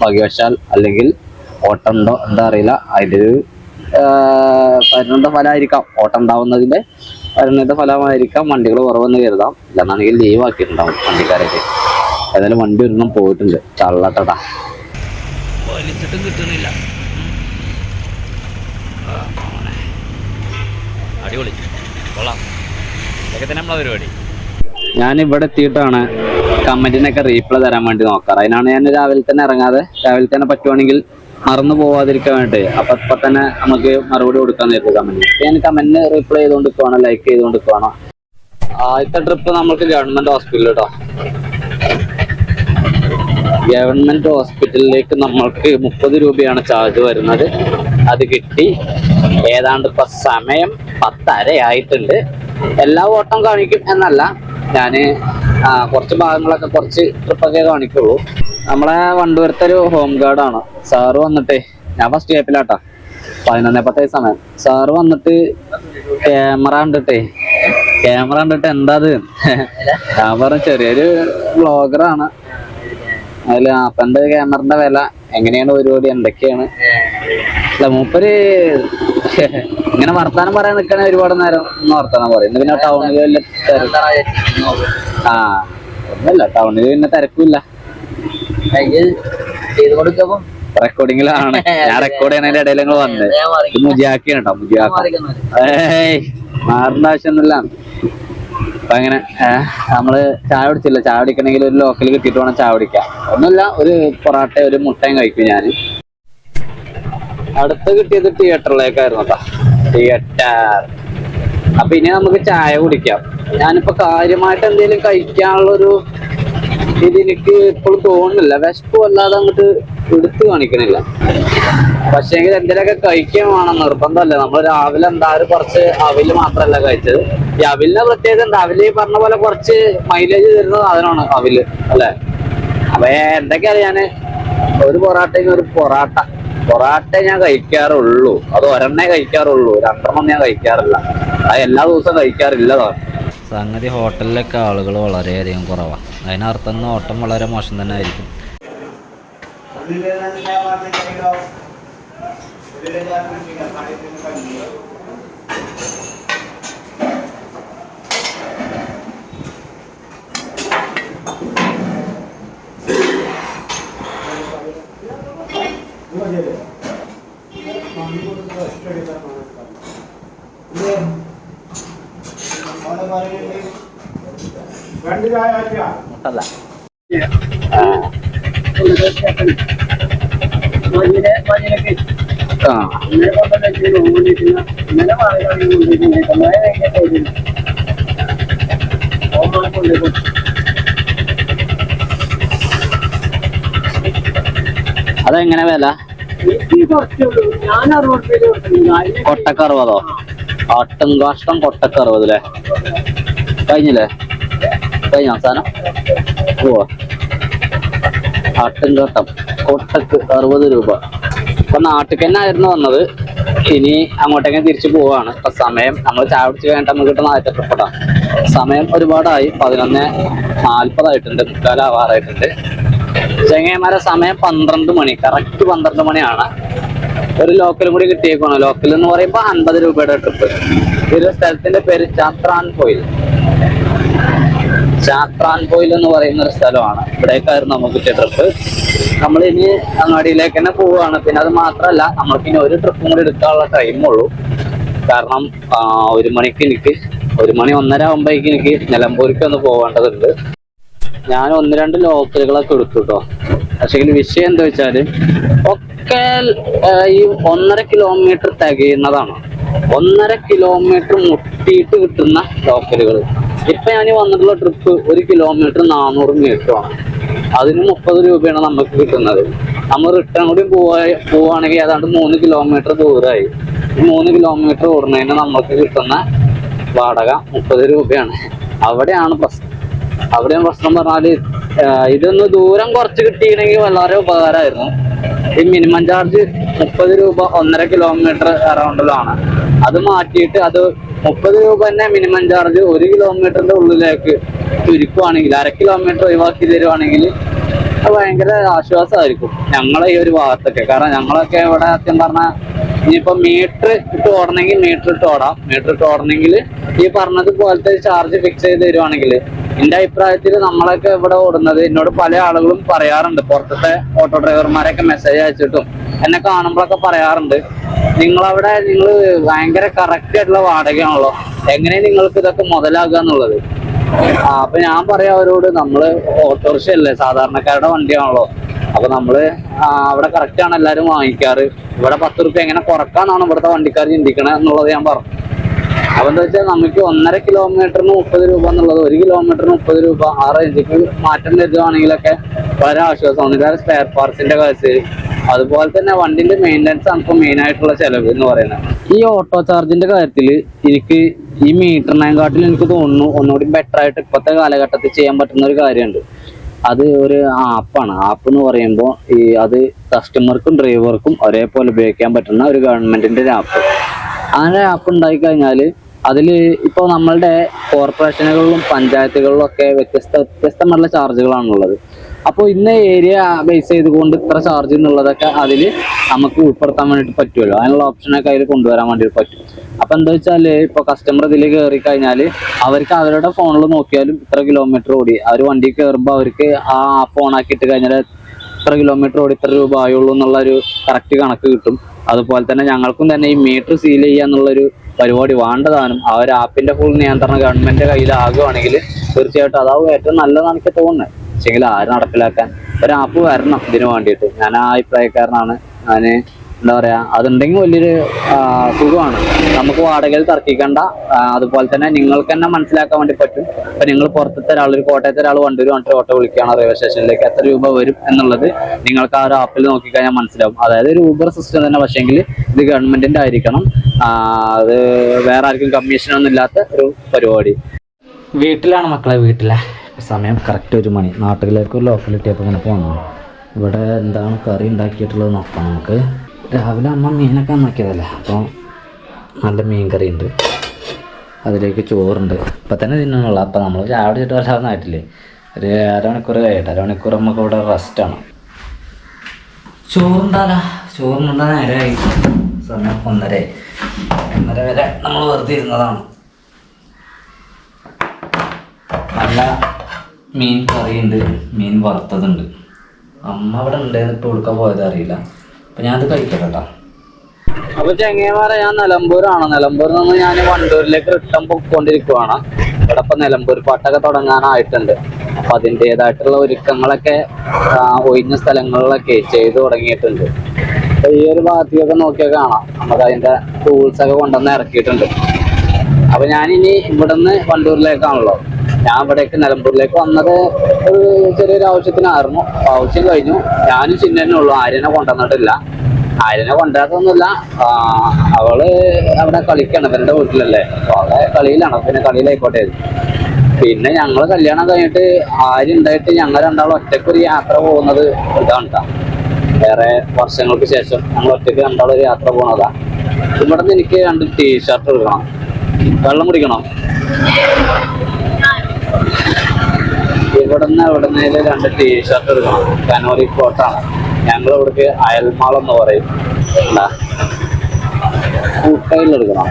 ഭാഗ്യവശാൽ അല്ലെങ്കിൽ ഓട്ടം ഉണ്ടോ എന്താ അറിയില്ല, അതിൻ്റെ ഒരു പരിണിത ഫലമായിരിക്കാം. ഓട്ടം ഉണ്ടാവുന്നതിന്റെ പരിണിത ഫലമായിരിക്കാം വണ്ടികൾ കുറവെന്ന് കരുതാം. ഇല്ലെന്നാണെങ്കിൽ ലീവ് ആക്കിയിട്ടുണ്ടാവും വണ്ടിക്കാരൊക്കെ. ഏതായാലും വണ്ടി ഒന്നും പോയിട്ടുണ്ട്. ചള്ളട്ടടാ, വലിച്ചിട്ടും കിട്ടുന്നില്ല. അടിപൊളി, കൊള്ളാം. ഇതൊക്കെ തന്നെ നമ്മളെ പരിപാടി. ഞാൻ ഇവിടെ എത്തിയിട്ടാണ് കമന്റിനൊക്കെ റീപ്ലൈ തരാൻ വേണ്ടി നോക്കാറ്. അതിനാണ് ഞാൻ രാവിലെ തന്നെ ഇറങ്ങാതെ, രാവിലെ തന്നെ പറ്റുവാണെങ്കിൽ മറന്നു പോവാതിരിക്കാൻ വേണ്ടി അപ്പൊ തന്നെ നമുക്ക് മറുപടി കൊടുക്കാൻ നേരത്തെ കമന്റ്. ഞാൻ കമന്റിന് റീപ്ലൈ ചെയ്തുകൊണ്ടിരിക്കുവാണോ, ലൈക്ക് ചെയ്തുകൊണ്ടിരിക്കുവാണോ. ആദ്യത്തെ ട്രിപ്പ് നമുക്ക് ഗവൺമെന്റ് ഹോസ്പിറ്റൽ കേട്ടോ. ഗവൺമെന്റ് ഹോസ്പിറ്റലിലേക്ക് നമ്മൾക്ക് 30 രൂപയാണ് ചാർജ് വരുന്നത്. അത് കിട്ടി. ഏതാണ്ട് ഇപ്പൊ സമയം 10:30 ആയിട്ടുണ്ട്. എല്ലാ ഓട്ടം കാണിക്കും എന്നല്ല, ഞാന് കുറച്ച് ഭാഗങ്ങളൊക്കെ കുറച്ച് ട്രിപ്പൊക്കെ കാണിക്കുള്ളൂ. നമ്മളെ വണ്ടൂരത്തെ ഒരു ഹോം ഗാർഡാണ് സാറ്. വന്നിട്ടേ, ഞാൻ ഫസ്റ്റ് സ്റ്റേപ്പിലാട്ടാ, 11:10 സമയം. സാറ് വന്നിട്ട് ക്യാമറ കണ്ടിട്ട് എന്താ അത് ഞാൻ പറഞ്ഞ ചെറിയൊരു വ്ളോഗറാണ്. അതിൽ അപ്പൻ്റെ ക്യാമറന്റെ വില എങ്ങനെയാണ് പരിപാടി, എന്തൊക്കെയാണ് അല്ല മൂപ്പര് ഇങ്ങനെ വർത്താനം പറയാൻ നിൽക്കണേ ഒരുപാട് നേരം ഒന്ന് വർത്താനം പറയും. പിന്നെ ടൗണിൽ വല്ല ഒന്നുമില്ല, ടൗണിൽ പിന്നെ തിരക്കില്ല. റെക്കോർഡിങ്ങിലാണ്, ഞാൻ റെക്കോർഡ് ചെയ്യുന്നതിന്റെ ഇടയിൽ നിങ്ങൾ വന്നത്. മുജിയാക്കിയാണ് കേട്ടോ, മുജിയാക്ക. മാറേണ്ട ആവശ്യമൊന്നുമില്ല. അപ്പൊ അങ്ങനെ നമ്മള് ചായ കുടിച്ചില്ല. ചായ കുടിക്കണമെങ്കിൽ ഒരു ലോക്കൽ കിട്ടിയിട്ട് വേണം ചായ കുടിക്കാം. ഒന്നുമില്ല, ഒരു പൊറാട്ട ഒരു മുട്ടയും കഴിക്കും ഞാൻ. അടുത്ത് കിട്ടിയത് തിയേറ്ററിലേക്കായിരുന്നു കേട്ടോ, തിയേറ്റർ. അപ്പൊ ഇനി നമുക്ക് ചായ കുടിക്കാം. ഞാനിപ്പോ കാര്യമായിട്ട് എന്തെങ്കിലും കഴിക്കാനുള്ളൊരു എനിക്ക് ഇപ്പോഴും തോന്നുന്നില്ല. വിശപ്പ് അല്ലാതെ അങ്ങോട്ട് എടുത്തു കാണിക്കണില്ല. പക്ഷേങ്കിൽ എന്തെങ്കിലുമൊക്കെ കഴിക്കാൻ വേണം, നിർബന്ധമല്ല. നമ്മൾ രാവിലെ എന്തായാലും കുറച്ച് അവില് മാത്രമല്ല കഴിച്ചത്. ഈ അവിലിന്റെ പ്രത്യേകത എന്താ, അവില് പറഞ്ഞ പോലെ കുറച്ച് മൈലേജ് തരുന്ന സാധനമാണ് അവില്, അല്ലെ? അപ്പൊ എന്തൊക്കെയാണ്, ഞാന് ഒരു പൊറാട്ടയ്ക്ക് ഒരു പൊറാട്ട ഞാൻ കഴിക്കാറുള്ളൂ. അത് ഒരെണ്ണേ കഴിക്കാറുള്ളൂ, 2 ഞാൻ കഴിക്കാറില്ല. അത് എല്ലാ ദിവസവും കഴിക്കാറില്ലതാണ്. സംഗതി ഹോട്ടലിലൊക്കെ ആളുകൾ വളരെയധികം കുറവാണ്. അതിനർത്ഥം ഓട്ടം വളരെ മോശം തന്നെ ആയിരിക്കും. മുട്ടല്ല അതെങ്ങനെ വില? കൊട്ടക്ക് 60. ആട്ടും കാഷ്ടം കൊട്ടക്ക് 60 അല്ലേ? കഴിഞ്ഞില്ലേ? കഴിഞ്ഞ അവസാനം ആട്ടും കാട്ടം കൊട്ടക്ക് 60 രൂപ. അപ്പൊ നാട്ടിൽ തന്നെ ആയിരുന്നു വന്നത്. ഇനി അങ്ങോട്ടേക്ക് തിരിച്ചു പോവാണ്. ഇപ്പൊ സമയം നമ്മൾ ചായ കുടിച്ച് കഴിഞ്ഞിട്ട് നമുക്ക് കിട്ടുന്ന ആദ്യത്തെ ട്രിപ്പടാ. സമയം ഒരുപാടായി, 11:40 ആയിട്ടുണ്ട്, 3:45 ആവാറായിട്ടുണ്ട്. ചെങ്ങന്മാരെ സമയം 12 മണി, കറക്റ്റ് 12 മണിയാണ്. ഒരു ലോക്കലും കൂടി കിട്ടിയേക്കാണ്. ലോക്കൽ എന്ന് പറയുമ്പോ 50 രൂപയുടെ ട്രിപ്പ്. ഒരു സ്ഥലത്തിന്റെ പേര് ചാത്രാൻ പോയിൽ എന്ന് പറയുന്ന ഒരു സ്ഥലമാണ്. ഇവിടേക്കായിരുന്നു നമുക്ക് കിട്ടിയ ട്രിപ്പ്. നമ്മൾ ഇനി അങ്ങാടിയിലേക്ക് തന്നെ പോവുകയാണ്. പിന്നെ അത് മാത്രമല്ല, നമ്മൾക്ക് ഇനി ഒരു ട്രിപ്പും കൂടി എടുക്കാനുള്ള ടൈമുള്ളൂ. കാരണം 1 മണിക്ക് എനിക്ക് 1 മണി 1:30 ആകുമ്പോഴേക്ക് എനിക്ക് നിലമ്പൂർക്ക് ഒന്ന് പോകേണ്ടതുണ്ട്. ഞാൻ 1-2 ലോക്കലുകളൊക്കെ എടുത്തു കേട്ടോ. പക്ഷേ വിഷയം എന്താ വെച്ചാല് ഒക്കെ ഈ 1.5 കിലോമീറ്റർ തികയുന്നതാണ്. 1.5 കിലോമീറ്റർ മുട്ടിയിട്ട് കിട്ടുന്ന ലോക്കലുകൾ. ഇപ്പൊ ഞാൻ വന്നിട്ടുള്ള ട്രിപ്പ് 1 കിലോമീറ്റർ 400 മീറ്ററാണ്. അതിന് 30 രൂപയാണ് നമുക്ക് കിട്ടുന്നത്. നമ്മൾ റിട്ടേൺ കൂടി പോവുകയാണെങ്കിൽ ഏതാണ്ട് 3 കിലോമീറ്റർ ദൂരമായി. ഈ 3 കിലോമീറ്റർ ഓടുന്നതിന് നമുക്ക് കിട്ടുന്ന വാടക 30 രൂപയാണ്. അവിടെയാണ് പ്രശ്നം. അവിടെ പ്രശ്നം പറഞ്ഞാല് ഇതൊന്ന് ദൂരം കുറച്ച് കിട്ടിയിരുന്നെങ്കിൽ വളരെ ഉപകാരമായിരുന്നു. ഈ മിനിമം ചാർജ് 30 രൂപ 1.5 കിലോമീറ്റർ അറൗണ്ടിലാണ്. അത് മാറ്റിയിട്ട് അത് 30 രൂപ തന്നെ മിനിമം ചാർജ് 1 കിലോമീറ്ററിന്റെ ഉള്ളിലേക്ക് ചുരുക്കുവാണെങ്കിൽ, 1/2 കിലോമീറ്റർ ഒഴിവാക്കി തരുവാണെങ്കിൽ അത് ഭയങ്കര ആശ്വാസമായിരിക്കും ഞങ്ങളെ ഈ ഒരു ഭാഗത്തൊക്കെ. കാരണം ഞങ്ങളൊക്കെ ഇവിടെ സത്യം പറഞ്ഞാൽ ഇനിയിപ്പോ മീറ്റർ ഇട്ട് ഓടണമെങ്കിൽ മീറ്റർ ഇട്ട് ഓടാം. മീറ്റർ ഇട്ട് ഓടണമെങ്കിൽ ഈ പറഞ്ഞത് പോലത്തെ ചാർജ് ഫിക്സ് ചെയ്ത് തരുവാണെങ്കിൽ, എന്റെ അഭിപ്രായത്തിൽ നമ്മളൊക്കെ ഇവിടെ ഓടുന്നത്, എന്നോട് പല ആളുകളും പറയാറുണ്ട്, പുറത്തത്തെ ഓട്ടോ ഡ്രൈവർമാരൊക്കെ മെസ്സേജ് അയച്ചിട്ടും എന്നെ കാണുമ്പോഴൊക്കെ പറയാറുണ്ട്, നിങ്ങൾ ഭയങ്കര കറക്റ്റ് ആയിട്ടുള്ള വാടകയാണല്ലോ, എങ്ങനെ നിങ്ങൾക്ക് ഇതൊക്കെ മുതലാകുക എന്നുള്ളത്. അപ്പൊ ഞാൻ പറയാം അവരോട്, നമ്മള് ഓട്ടോറിക്ഷ അല്ലേ, സാധാരണക്കാരുടെ വണ്ടിയാണല്ലോ, അപ്പൊ നമ്മള് അവിടെ കറക്റ്റ് ആണ് എല്ലാരും വാങ്ങിക്കാറ്. ഇവിടെ 10 റുപ്യ എങ്ങനെ കുറക്കാന്നാണ് ഇവിടുത്തെ വണ്ടിക്കാർ ചിന്തിക്കണത് എന്നുള്ളത് ഞാൻ പറഞ്ഞു. അപ്പൊ എന്താ വെച്ചാൽ നമുക്ക് 1.5 കിലോമീറ്ററിന് 30 രൂപ എന്നുള്ളത് 1 കിലോമീറ്ററിന് 30 രൂപ ആ റേഞ്ചിക്ക് മാറ്റം വരുവാണെങ്കിലൊക്കെ വളരെ ആശ്വാസമാണ്. ഇതാണ് സ്പെയർ പാർട്സിന്റെ കാശ്, അതുപോലെ തന്നെ വണ്ടിന്റെ മെയിൻ്റെനൻസ് ആണ് ഇപ്പൊ മെയിൻ ആയിട്ടുള്ള ചെലവ് എന്ന് പറയുന്നത്. ഈ ഓട്ടോ ചാർജിന്റെ കാര്യത്തിൽ എനിക്ക് ഈ മീറ്ററിനെക്കാട്ടിൽ എനിക്ക് തോന്നുന്നു ഒന്നുകൂടി ബെറ്റർ ആയിട്ട് ഇപ്പോഴത്തെ കാലഘട്ടത്തിൽ ചെയ്യാൻ പറ്റുന്ന ഒരു കാര്യമുണ്ട്. അത് ഒരു ആപ്പാണ്. ആപ്പ് എന്ന് പറയുമ്പോൾ അത് കസ്റ്റമർക്കും ഡ്രൈവർക്കും ഒരേപോലെ ഉപയോഗിക്കാൻ പറ്റുന്ന ഒരു ഗവൺമെന്റിന്റെ ഒരു ആപ്പ്. അങ്ങനെ ആപ്പ് ഉണ്ടായി കഴിഞ്ഞാൽ അതിൽ ഇപ്പോൾ നമ്മളുടെ കോർപ്പറേഷനുകളിലും പഞ്ചായത്തുകളിലും ഒക്കെ വ്യത്യസ്തമായിട്ടുള്ള ചാർജുകളാണുള്ളത്. അപ്പോൾ ഇന്ന ഏരിയ ബേസ് ചെയ്തുകൊണ്ട് ഇത്ര ചാർജ് എന്നുള്ളതൊക്കെ അതിൽ നമുക്ക് ഉൾപ്പെടുത്താൻ വേണ്ടിയിട്ട് പറ്റുമല്ലോ. അതിനുള്ള ഓപ്ഷനൊക്കെ അതിൽ കൊണ്ടുവരാൻ വേണ്ടിയിട്ട് പറ്റും. അപ്പം എന്താ വെച്ചാൽ ഇപ്പോൾ കസ്റ്റമർ ഇതിൽ കയറി കഴിഞ്ഞാൽ അവർക്ക് അവരുടെ ഫോണിൽ നോക്കിയാലും ഇത്ര കിലോമീറ്റർ ഓടി, അവർ വണ്ടി കയറുമ്പോൾ അവർക്ക് ആ ആപ്പ് ഓൺ ആക്കിയിട്ട് കഴിഞ്ഞാൽ ഇത്ര കിലോമീറ്റർ ഓടി ഇത്ര രൂപ ആയുള്ളൂ എന്നുള്ളൊരു കറക്റ്റ് കണക്ക് കിട്ടും. അതുപോലെ തന്നെ ഞങ്ങൾക്കും തന്നെ ഈ മീറ്റർ സീൽ ചെയ്യുക എന്നുള്ളൊരു പരിപാടി വേണ്ടതാനും ആ ഒരു ആപ്പിന്റെ ഫുൾ നിയന്ത്രണം ഗവൺമെന്റ് കയ്യിലാകുവാണെങ്കിൽ തീർച്ചയായിട്ടും അതാവും ഏറ്റവും നല്ലതാണ് എനിക്ക് തോന്നുന്നത്. പക്ഷെങ്കിൽ ആര് നടപ്പിലാക്കാൻ ഒരു ആപ്പ് വരണം ഇതിനു വേണ്ടിയിട്ട്. ഞാൻ ആ അഭിപ്രായക്കാരനാണ്. ഞാൻ എന്താ പറയാ, അതുണ്ടെങ്കിൽ വലിയൊരു സുഖമാണ്. നമുക്ക് വാടകയിൽ തർക്കിക്കണ്ട. അതുപോലെ തന്നെ നിങ്ങൾക്ക് തന്നെ മനസ്സിലാക്കാൻ വേണ്ടി പറ്റും. ഇപ്പൊ നിങ്ങൾ പുറത്തത്തെ ഒരാൾ, ഒരു കോട്ടയത്തെ ഒരാൾ വണ്ടൂർ വന്നിട്ട് ഓട്ടോ വിളിക്കുകയാണ് റെയിൽവേ സ്റ്റേഷനിലേക്ക്, എത്ര രൂപ വരും എന്നുള്ളത് നിങ്ങൾക്ക് ആ ഒരു ആപ്പിൽ നോക്കിക്കഴിഞ്ഞാൽ മനസ്സിലാവും. അതായത് ഒരു ഊബർ സിസ്റ്റം തന്നെ, പക്ഷേങ്കിൽ ഇത് ഗവൺമെന്റിന്റെ ആയിരിക്കണം. അത് വേറെ ആർക്കും കമ്മീഷനൊന്നും ഇല്ലാത്ത ഒരു പരിപാടി. വീട്ടിലാണ് മക്കളെ, വീട്ടിലെ സമയം കറക്റ്റ് 1 മണി. നാട്ടിലേക്ക് ഒരു ലോക്കൽ എത്തിയപ്പോൾ ഇങ്ങനെ പോകണം. ഇവിടെ എന്താണ് കറി ഉണ്ടാക്കിയിട്ടുള്ളത് നോക്കാം നമുക്ക്. രാവിലെ അമ്മ മീനൊക്കെ നന്നാക്കിയതല്ലേ, അപ്പോൾ നല്ല മീൻ കറി ഉണ്ട്, അതിലേക്ക് ചോറുണ്ട്. ഇപ്പം തന്നെ തിന്നാനുള്ള. അപ്പോൾ നമ്മൾ ചായ കുടിച്ചിട്ട് വരാമെന്നായിട്ടില്ലേ, ഒരു അരമണിക്കൂർ കഴിയട്ടെ. അരമണിക്കൂർ നമുക്ക് ഇവിടെ റെസ്റ്റാണ്. ചോറുണ്ടാകാ, ചോറിനുണ്ട നേരമായി, സമയം 1:30 വരെ നമ്മൾ വെറുതെ ഇരുന്നതാണ്. നല്ല മീൻ കറിയുണ്ട്, മീൻ വറുത്തതുണ്ട്. അമ്മ ഇവിടെ ഉണ്ടായിരുന്നു, ഇപ്പോൾ കൊടുക്കാൻ പോയത് അറിയില്ല. അപ്പം ഞാനത് കഴിക്കട്ടെ കേട്ടോ. അപ്പോൾ ചെങ്ങന്മാരെ, ഞാൻ നിലമ്പൂരാണ്. നിലമ്പൂരിൽ നിന്ന് ഞാൻ വണ്ടൂരിലേക്ക് റിട്ടേൺ പോയിക്കൊണ്ടിരിക്കുവാണ്. ഇവിടെ ഇപ്പം നിലമ്പൂർ പാട്ടൊക്കെ തുടങ്ങാനായിട്ടുണ്ട്. അപ്പം അതിൻ്റേതായിട്ടുള്ള ഒരുക്കങ്ങളൊക്കെ ഒഴിഞ്ഞ സ്ഥലങ്ങളിലൊക്കെ ചെയ്തു തുടങ്ങിയിട്ടുണ്ട്. അപ്പോൾ ഈ ഒരു ഭാഗത്തേക്കൊക്കെ നോക്കിയാൽ കാണാം, നമുക്ക് അതിൻ്റെ ടൂൾസൊക്കെ കൊണ്ടുവന്ന് ഇറക്കിയിട്ടുണ്ട്. അപ്പോൾ ഞാനിനി ഇവിടുന്ന് വണ്ടൂരിലേക്കാണല്ലോ. ഞാൻ ഇവിടേക്ക് നിലമ്പൂരിലേക്ക് വന്നത് ഒരു ചെറിയൊരു ആവശ്യത്തിനായിരുന്നു. ആവശ്യം കഴിഞ്ഞു. ഞാനും ചിന്നന്നെ ഉള്ളൂ, ആര്യനെ കൊണ്ടുവന്നിട്ടില്ല. ആര്യനെ കൊണ്ടുവരാത്തൊന്നുമില്ല, അവള് അവിടെ കളിക്കാണ്, ഇവരുടെ വീട്ടിലല്ലേ, അപ്പോൾ അവളെ കളിയിലാണ്. പിന്നെ കളിയിലായിക്കോട്ടെ. പിന്നെ ഞങ്ങൾ കല്യാണം കഴിഞ്ഞിട്ട് ആര്യ ഉണ്ടായിട്ട് ഞങ്ങൾ രണ്ടാളും ഒറ്റയ്ക്കൊരു യാത്ര പോകുന്നത് ഇതാണ് കേട്ടോ. വേറെ വർഷങ്ങൾക്ക് ശേഷം ഞങ്ങൾ ഒറ്റയ്ക്ക് രണ്ടാളും ഒരു യാത്ര പോകുന്നതാ. ഇവിടെ നിന്ന് എനിക്ക് 2 ടീഷർട്ട് എടുക്കണം. വെള്ളം കുടിക്കണം. ഇവിടുന്ന് 2 ടീഷർട്ട് എടുക്കണം. കനോലി കോട്ടാണ്. ഞങ്ങൾ ഇവിടേക്ക് അയൽമാളെന്ന് പറയും. എന്താ കൂട്ടയിലെടുക്കണം.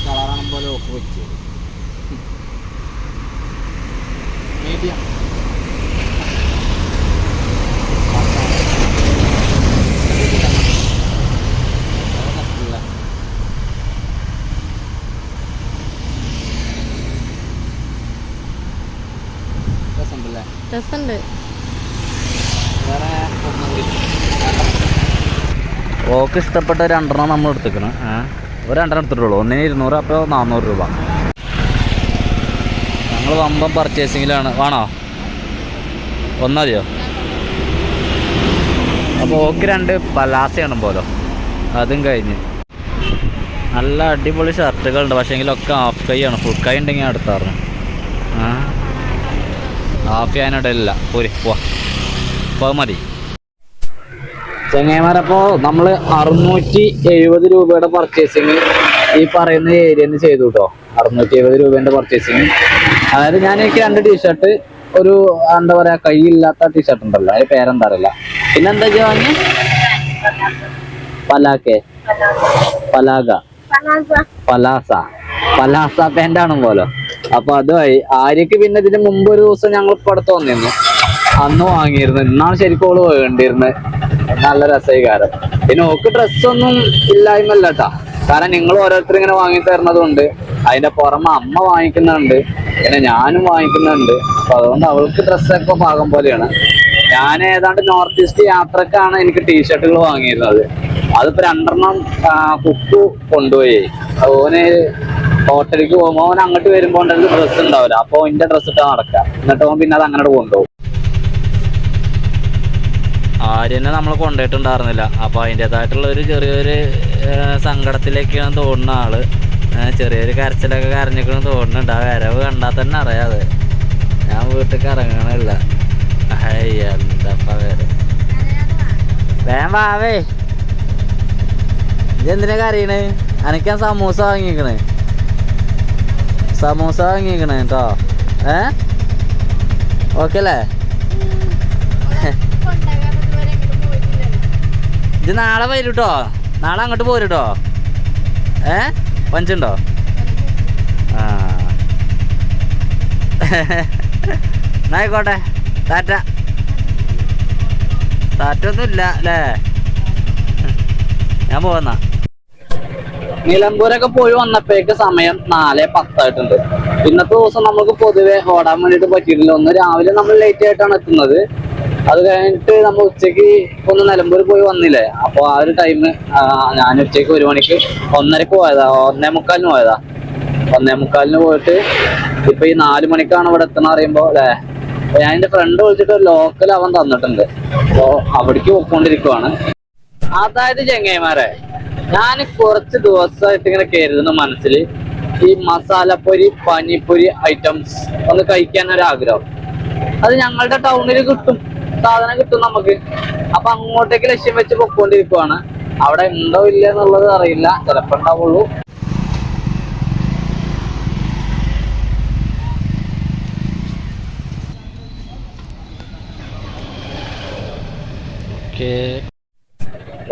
കളറാണുമ്പോൾ ഒക്കെ വെച്ച് രസമുണ്ട്. ഓക്ക് ഇഷ്ടപ്പെട്ട 2 നമ്മൾ എടുത്തേക്കണം. ഒരു 2 എടുത്തിട്ടുള്ളൂ. ഒന്നിന് 200, അപ്പോൾ 400 രൂപ. ഞങ്ങൾ വമ്പം പർച്ചേസിങ്ങിലാണ്. വേണോ? ഒന്നറിയോ? അപ്പോൾ ഓക്ക് 2 പലാസയാണ് പോലോ. അതും കഴിഞ്ഞ് നല്ല അടിപൊളി ഷർട്ടുകളുണ്ട്. പക്ഷേങ്കിലൊക്കെ ഹാഫ് കൈ ആണ്. ഫുൾ കൈ ഉണ്ടെങ്കിൽ അടുത്താറുണ്ട്. ഹാഫ് ഞാനിടലില്ല. പോരി പോവാ, അപ്പോൾ മതി. ചെങ്ങൈമാരപ്പോൾ നമ്മൾ 670 രൂപയുടെ പർച്ചേസിങ് ഈ പറയുന്ന ഏരിയയിൽ നിന്ന് ചെയ്തു കേട്ടോ. 670 രൂപേൻ്റെ പർച്ചേസിങ്. അതായത് ഞാൻ എനിക്ക് 2 ടീഷർട്ട്, ഒരു എന്താ പറയുക കൈയില്ലാത്ത ടീഷർട്ട് ഉണ്ടല്ലോ, അതിന് പേരെന്താ അറിയില്ല. പിന്നെ എന്താ ചെയ്യാ വാങ്ങി? പലാസ പാൻ്റാണ് പോലെ. അപ്പൊ അതുമായി ആര്യക്ക് പിന്നെ ഇതിന് മുമ്പ് ഒരു ദിവസം ഞങ്ങൾ ഇപ്പൊ അടുത്ത് വന്നിരുന്നു, അന്ന് വാങ്ങിയിരുന്നു. ഇന്നാണ് ശരിക്കും ഓള് വേണ്ടിയിരുന്നത്. നല്ല രസമായി കാരം. പിന്നെ ഓക്ക് ഡ്രസ്സൊന്നും ഇല്ലായ്മല്ല കേട്ടാ, കാരണം നിങ്ങൾ ഓരോരുത്തർ ഇങ്ങനെ വാങ്ങി തരുന്നതുകൊണ്ട് അതിന്റെ പുറമെ അമ്മ വാങ്ങിക്കുന്നുണ്ട്, പിന്നെ ഞാനും വാങ്ങിക്കുന്നുണ്ട്. അപ്പൊ അതുകൊണ്ട് അവൾക്ക് ഡ്രസ്സൊക്കെ പാകം പോലെയാണ്. ഞാൻ ഏതാണ്ട് നോർത്ത് ഈസ്റ്റ് യാത്രക്കാണ് എനിക്ക് ടീഷർട്ടുകൾ വാങ്ങിയിരുന്നത്. അതിപ്പോ 2 കുക്കു കൊണ്ടുപോയി. ഓന് ഹോട്ടലിലേക്ക് പോകുമ്പോൾ ഓൻ അങ്ങോട്ട് വരുമ്പോൾ ഡ്രസ്സ് ഉണ്ടാവില്ല, അപ്പൊ എന്റെ ഡ്രസ്സ് ഇട്ടാ നടക്കാം. എന്നിട്ട് ഓൻ പിന്നെ അത് അങ്ങോട്ട് കൊണ്ടുപോകും. ആര്യനെ നമ്മൾ കൊണ്ടുപോയിട്ടുണ്ടായിരുന്നില്ല. അപ്പോൾ അതിൻ്റെതായിട്ടുള്ള ഒരു ചെറിയൊരു സങ്കടത്തിലേക്കാണ് തോന്നുന്ന ആള്. ചെറിയൊരു കരച്ചിലൊക്കെ കരഞ്ഞിക്കണം തോന്നുന്നുണ്ട്. ആ വരവ് കണ്ടാൽ തന്നെ അറിയാതെ. ഞാൻ വീട്ടിലേക്ക് ഇറങ്ങണില്ല. എന്താ വേറെ വേവേ ഇതെന്തിനാ കറിയണ്? അനക്ക് ഞാൻ സമൂസ വാങ്ങിക്കണേ കേട്ടോ. ഓക്കെ അല്ലേ? ഇത് നാളെ വരും കേട്ടോ. നാളെ അങ്ങോട്ട് പോരുട്ടോ. പഞ്ചുണ്ടോ? എന്നായിക്കോട്ടെ. ടാറ്റൊന്നുമില്ല അല്ലേ? ഞാൻ പോവുന്ന നിലമ്പൂരൊക്കെ പോയി വന്നപ്പോഴേക്ക് സമയം 4:10 ആയിട്ടുണ്ട്. ഇന്നത്തെ ദിവസം നമുക്ക് പൊതുവെ ഓടാൻ വേണ്ടിയിട്ട് പറ്റിയിട്ടില്ല. ഒന്ന് രാവിലെ നമ്മൾ ലേറ്റ് ആയിട്ടാണ് എത്തുന്നത്. അത് കഴിഞ്ഞിട്ട് നമ്മൾ ഉച്ചക്ക് ഒന്ന് നിലമ്പൂർ പോയി വന്നില്ലേ, അപ്പോൾ ആ ഒരു ടൈം ഞാൻ ഉച്ചയ്ക്ക് 1 മണിക്ക് 1:30 പോയതാ, 1:45 പോയതാ. 1:45 പോയിട്ട് ഇപ്പൊ ഈ 4 മണിക്കാണ് ഇവിടെ എത്തണം അറിയുമ്പോ അല്ലേ. ഞാൻ എൻ്റെ ഫ്രണ്ട് വിളിച്ചിട്ട് ഒരു ലോക്കൽ അവൻ തന്നിട്ടുണ്ട്. അപ്പോൾ അവിടേക്ക് പോയിക്കൊണ്ടിരിക്കുവാണ്. അതായത് ചെങ്ങൈമാരെ, ഞാൻ കുറച്ച് ദിവസമായിട്ട് ഇങ്ങനെ കരുതുന്ന മനസ്സിൽ ഈ മസാലപ്പൊരി, പനിപ്പൊരി ഐറ്റംസ് ഒന്ന് കഴിക്കാൻ ഒരു ആഗ്രഹം. അത് ഞങ്ങളുടെ ടൗണിൽ കിട്ടും, സാധനം കിട്ടും നമുക്ക്. അപ്പൊ അങ്ങോട്ടേക്ക് ലക്ഷ്യം വെച്ച് പൊക്കോണ്ടിരിക്കുവാണ്. അവിടെ ഉണ്ടോ ഇല്ല എന്നുള്ളത് അറിയില്ല, ചിലപ്പോ ഉണ്ടാവുള്ളൂ.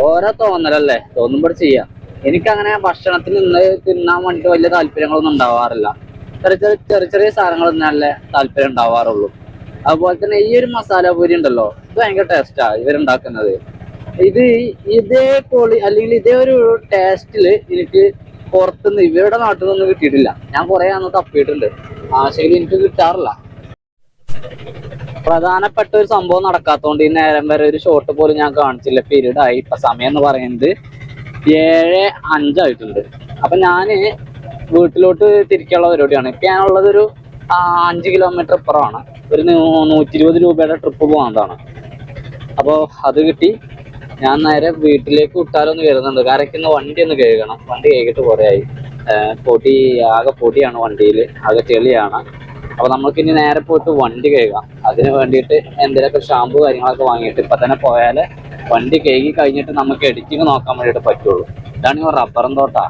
ഓരോ തോന്നലല്ലേ, തോന്നുമ്പോൾ ചെയ്യാം. എനിക്കങ്ങനെ ഭക്ഷണത്തിൽ നിന്ന് തിന്നാൻ വേണ്ടിട്ട് വലിയ താല്പര്യങ്ങളൊന്നും ഉണ്ടാവാറില്ല. ചെറിയ സാധനങ്ങൾ നല്ല താല്പര്യം ഉണ്ടാവാറുള്ളൂ. അതുപോലെ തന്നെ ഈ ഒരു മസാല പൂരി ഉണ്ടല്ലോ, ഇത് ഭയങ്കര ടേസ്റ്റാ ഇവരുണ്ടാക്കുന്നത്. ഇതേ അല്ലെങ്കിൽ ഇതേ ഒരു ടേസ്റ്റില് എനിക്ക് പുറത്തുനിന്ന് ഇവരുടെ നാട്ടിൽ നിന്നൊന്നും കിട്ടിയിട്ടില്ല. ഞാൻ കുറെ അന്ന് തപ്പിയിട്ടുണ്ട്, ആശയിൽ എനിക്ക് കിട്ടാറില്ല. പ്രധാനപ്പെട്ട ഒരു സംഭവം നടക്കാത്തതുകൊണ്ട് ഈ നേരം വരെ ഒരു ഷോട്ട് പോലും ഞാൻ കാണിച്ചില്ല. പീരീഡ് ആയി. ഇപ്പൊ സമയം എന്ന് പറയുന്നത് 7:05 ആയിട്ടുണ്ട്. അപ്പൊ ഞാന് വീട്ടിലോട്ട് തിരിക്കാനുള്ള പരിപാടിയാണ്. ഇപ്പൊ ഞാനുള്ളത് ഒരു 5 കിലോമീറ്റർ ഇപ്പുറമാണ്. ഒരു 120 രൂപയുടെ ട്രിപ്പ് പോകുന്നതാണ്. അപ്പോൾ അത് കിട്ടി. ഞാൻ നേരെ വീട്ടിലേക്ക് വിട്ടാലൊന്ന് കരുതുന്നുണ്ട്. കാരണം ഇന്ന് വണ്ടി ഒന്ന് കഴുകണം. വണ്ടി കഴുകിയിട്ട് കുറേ ആയി. ആകെ പൊടിയാണ് വണ്ടിയിൽ, ആകെ ചെളിയാണ്. അപ്പൊ നമുക്ക് ഇനി നേരെ പോയിട്ട് വണ്ടി കഴുകാം. അതിന് വേണ്ടിയിട്ട് എന്തെങ്കിലുമൊക്കെ ഷാമ്പു കാര്യങ്ങളൊക്കെ വാങ്ങിയിട്ട് ഇപ്പൊ തന്നെ പോയാല് വണ്ടി കഴുകി കഴിഞ്ഞിട്ട് നമുക്ക് എഡിറ്റിങ് നോക്കാൻ വേണ്ടിയിട്ട് പറ്റുള്ളൂ. ഇതാണ് ഈ റബ്ബറും തോട്ടാ.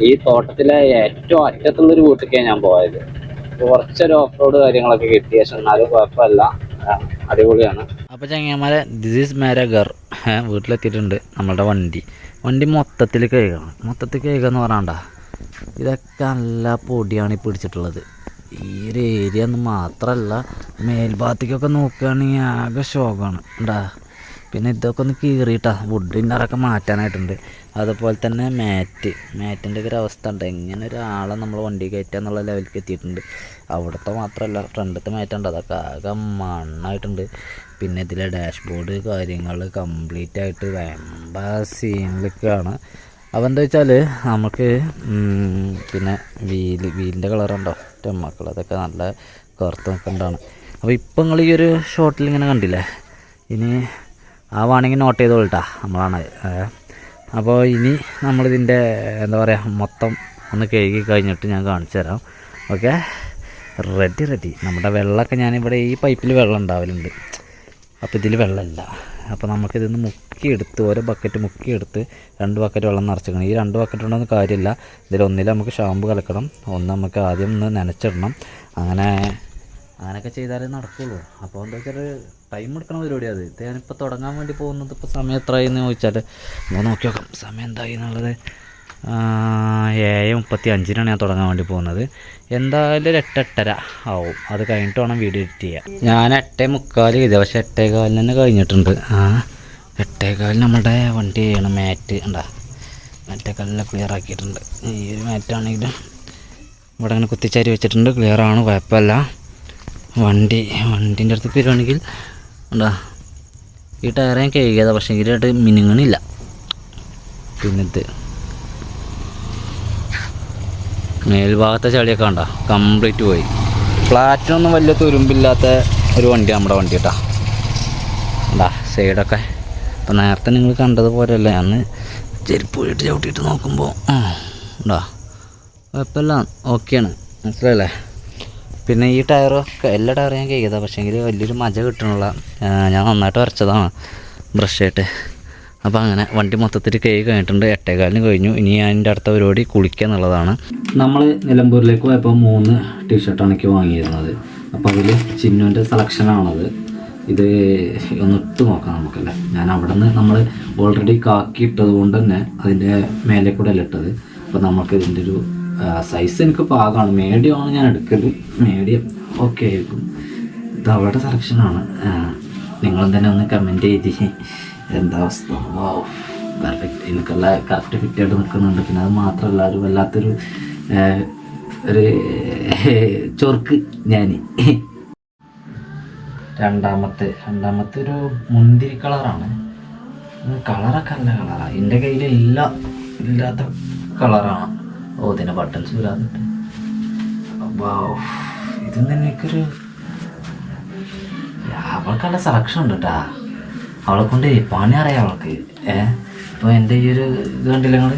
ഈ തോട്ടത്തിലെ ഏറ്റവും അറ്റത്തുള്ളൊരു വീട്ടിലേക്കാണ് ഞാൻ പോയത്. കുറച്ചൊരു ഓഫ് റോഡ് കാര്യങ്ങളൊക്കെ കിട്ടി, പക്ഷെ എന്നാലും കുഴപ്പമില്ല, അടിപൊളിയാണ്. അപ്പോൾ ചങ്ങന്മാരെ, ദിസ് ഈസ് മേരഗർ. വീട്ടിലെത്തിയിട്ടുണ്ട്. നമ്മളുടെ വണ്ടി മൊത്തത്തിൽ കഴുകണം. മൊത്തത്തിൽ കഴുകുക എന്ന് പറയാണ്ട, ഇതൊക്കെ നല്ല പൊടിയാണ് ഈ പിടിച്ചിട്ടുള്ളത്. ഈ ഒരു ഏരിയ എന്ന് മാത്രമല്ല, മേൽഭാഗത്തേക്കൊക്കെ നോക്കുകയാണെങ്കിൽ ആകെ ശോകമാണ് ഉണ്ടാ. പിന്നെ ഇതൊക്കെ ഒന്ന് കീറിയിട്ടാ വുഡ് ഇന്നറൊക്കെ മാറ്റാനായിട്ടുണ്ട്. അതുപോലെ തന്നെ മാറ്റിൻ്റെ ഒരു അവസ്ഥ ഉണ്ട്. എങ്ങനെ ഒരാളെ നമ്മൾ വണ്ടി കയറ്റുക എന്നുള്ള ലെവലിലേക്ക് എത്തിയിട്ടുണ്ട്. അവിടുത്തെ മാത്രമല്ല, ഫ്രണ്ടത്തെ മാറ്റുണ്ട്, അതൊക്കെ ആകെ മണ്ണായിട്ടുണ്ട്. പിന്നെ ഇതിലെ ഡാഷ്ബോർഡ് കാര്യങ്ങൾ കംപ്ലീറ്റ് ആയിട്ട് വേമ്പ സീനിലേക്കാണ്. അപ്പോൾ എന്താ വെച്ചാൽ നമുക്ക് പിന്നെ വീലിൻ്റെ കളറുണ്ടോ മക്കൾ, അതൊക്കെ നല്ല കറുത്ത് നിൽക്കേണ്ടതാണ്. അപ്പോൾ ഇപ്പം നിങ്ങൾ ഈ ഒരു ഷോട്ടിൽ ഇങ്ങനെ കണ്ടില്ലേ, ഇനി ആ വേണമെങ്കിൽ നോട്ട് ചെയ്തോളട്ടാ, നമ്മളാണ്. അപ്പോൾ ഇനി നമ്മളിതിൻ്റെ എന്താ പറയുക മൊത്തം ഒന്ന് കഴുകി കഴിഞ്ഞിട്ട് ഞാൻ കാണിച്ചു തരാം. Okay, ready. നമ്മുടെ വെള്ളമൊക്കെ ഞാനിവിടെ ഈ പൈപ്പിൽ വെള്ളം ഉണ്ടാവലുണ്ട്. അപ്പോൾ ഇതിൽ വെള്ളമില്ല. അപ്പോൾ നമുക്കിതിന്ന് മുക്കിയെടുത്ത് ഓരോ ബക്കറ്റ് മുക്കിയെടുത്ത് 2 ബക്കറ്റ് വെള്ളം നിറച്ചിക്കണം. ഈ 2 ബക്കറ്റ് ഉണ്ടെന്ന് കാര്യമില്ല. ഇതിലൊന്നിൽ നമുക്ക് ഷാമ്പു കലക്കണം, ഒന്ന് നമുക്ക് ആദ്യം ഒന്ന് നനച്ചിടണം. അങ്ങനെയൊക്കെ ചെയ്താലേ നടക്കുള്ളൂ. അപ്പോൾ എന്താ വെച്ചാൽ ടൈം എടുക്കണ പരിപാടിയാണ് ഇത്. ഞാനിപ്പോൾ തുടങ്ങാൻ വേണ്ടി പോകുന്നത് ഇപ്പോൾ സമയം എത്രയെന്ന് ചോദിച്ചാൽ നമുക്ക് നോക്കി നോക്കാം സമയം എന്തായി എന്നുള്ളത്. 7:35 ഞാൻ തുടങ്ങാൻ വേണ്ടി പോകുന്നത്. എന്തായാലും 8-8:30 ആവും. അത് കഴിഞ്ഞിട്ട് വേണം വീഡിയോ എഡിറ്റ് ചെയ്യാൻ. ഞാൻ 8:45 ചെയ്തത്, പക്ഷേ 8:15 തന്നെ കഴിഞ്ഞിട്ടുണ്ട്. 8:15 നമ്മുടെ വണ്ടി ചെയ്യണം. മാറ്റ് ഉണ്ടാ, മാറ്റൊക്കെ എല്ലാം ക്ലിയർ ആക്കിയിട്ടുണ്ട്. ഈ ഒരു മാറ്റാണെങ്കിലും ഇവിടെ അങ്ങനെ കുത്തിച്ചാരി വെച്ചിട്ടുണ്ട്. ക്ലിയറാണ്, കുഴപ്പമില്ല. വണ്ടീൻ്റെ അടുത്ത് വരുവാണെങ്കിൽ ഉണ്ടാ ഈ ടയർ ഞാൻ കഴുകിയതാണ്, പക്ഷേ ഇതിലായിട്ട് മിനുങ്ങണില്ല. പിന്നെ ഇത് മേൽഭാഗത്തെ ചളിയൊക്കെ കണ്ട കംപ്ലീറ്റ് പോയി. ഫ്ലാറ്റിനൊന്നും വലിയ തുരുമ്പില്ലാത്ത ഒരു വണ്ടി നമ്മുടെ വണ്ടി കേട്ടോ. എന്താ സൈഡൊക്കെ ഇപ്പം നേരത്തെ നിങ്ങൾ കണ്ടതുപോലെയല്ല. ഞാൻ ചെരുപ്പ് പോയിട്ട് ചവിട്ടിയിട്ട് നോക്കുമ്പോൾ ഉണ്ടാ കുഴപ്പമില്ല, ഓക്കെയാണ്, മനസ്സിലല്ലേ. പിന്നെ ഈ ടയറൊക്കെ എല്ലാ ടയറും ഞാൻ കഴുകിയതാണ്, പക്ഷേ എങ്കിൽ വലിയൊരു മജ കിട്ടണില്ല. ഞാൻ നന്നായിട്ട് വരച്ചതാണ് ബ്രഷായിട്ട്. അപ്പോൾ അങ്ങനെ വണ്ടി മൊത്തത്തിൽ കഴുകി കഴിഞ്ഞിട്ടുണ്ട്. 8:15 കഴിഞ്ഞു. ഇനി അതിൻ്റെ അടുത്ത പരിപാടി കുളിക്കുക എന്നുള്ളതാണ്. നമ്മൾ നിലമ്പൂരിലേക്ക് പോയപ്പോൾ 3 ടീഷർട്ടാണ് എനിക്ക് വാങ്ങിയിരുന്നത്. അപ്പോൾ അതിൽ ചിന്നുവിൻ്റെ സെലക്ഷനാണത്. ഇത് ഒന്ന് ഇട്ട് നോക്കാം നമുക്കല്ലേ. ഞാൻ അവിടെ നിന്ന് നമ്മൾ ഓൾറെഡി കാക്കി ഇട്ടത് കൊണ്ട് തന്നെ അതിൻ്റെ മേലെ കൂടെ അല്ല ഇട്ടത്. അപ്പോൾ നമുക്ക് ഇതിൻ്റെ ഒരു സൈസ് എനിക്ക് പാകമാണ്. മീഡിയമാണ് ഞാൻ എടുക്കല്. മീഡിയം ഓക്കെ ആയിരിക്കും. ഇത് അവളുടെ സെലക്ഷനാണ്. നിങ്ങളും തന്നെ ഒന്ന് കമൻറ്റ് ചെയ്ത് എന്താ അവസ്ഥ. വാവ്, പെർഫെക്റ്റ്. എനിക്കുള്ള കറക്റ്റ് ഫിറ്റായിട്ട് നിൽക്കുന്നുണ്ട്. പിന്നെ അത് മാത്രമല്ല, ഒരു വല്ലാത്തൊരു ഒരു ചൊർക്ക്. ഞാൻ രണ്ടാമത്തെ ഒരു മുന്തിരി കളറാണ്. കളറൊക്കെ നല്ല കളറാണ്. എൻ്റെ കയ്യിൽ ഇല്ലാത്ത കളറാണ്. ഓ, ഇതിൻ്റെ ബട്ടൺസ് വരാറുണ്ട്. വാവ്, ഇത് തന്നെ എനിക്കൊരു അവൾക്കല്ല സെലക്ഷൻ ഉണ്ട് കേട്ടാ. അവളെ കൊണ്ട് പണി അറിയാം അവൾക്ക്. ഇപ്പോൾ എൻ്റെ ഈ ഒരു ഇത് കണ്ടില്ല നിങ്ങൾ.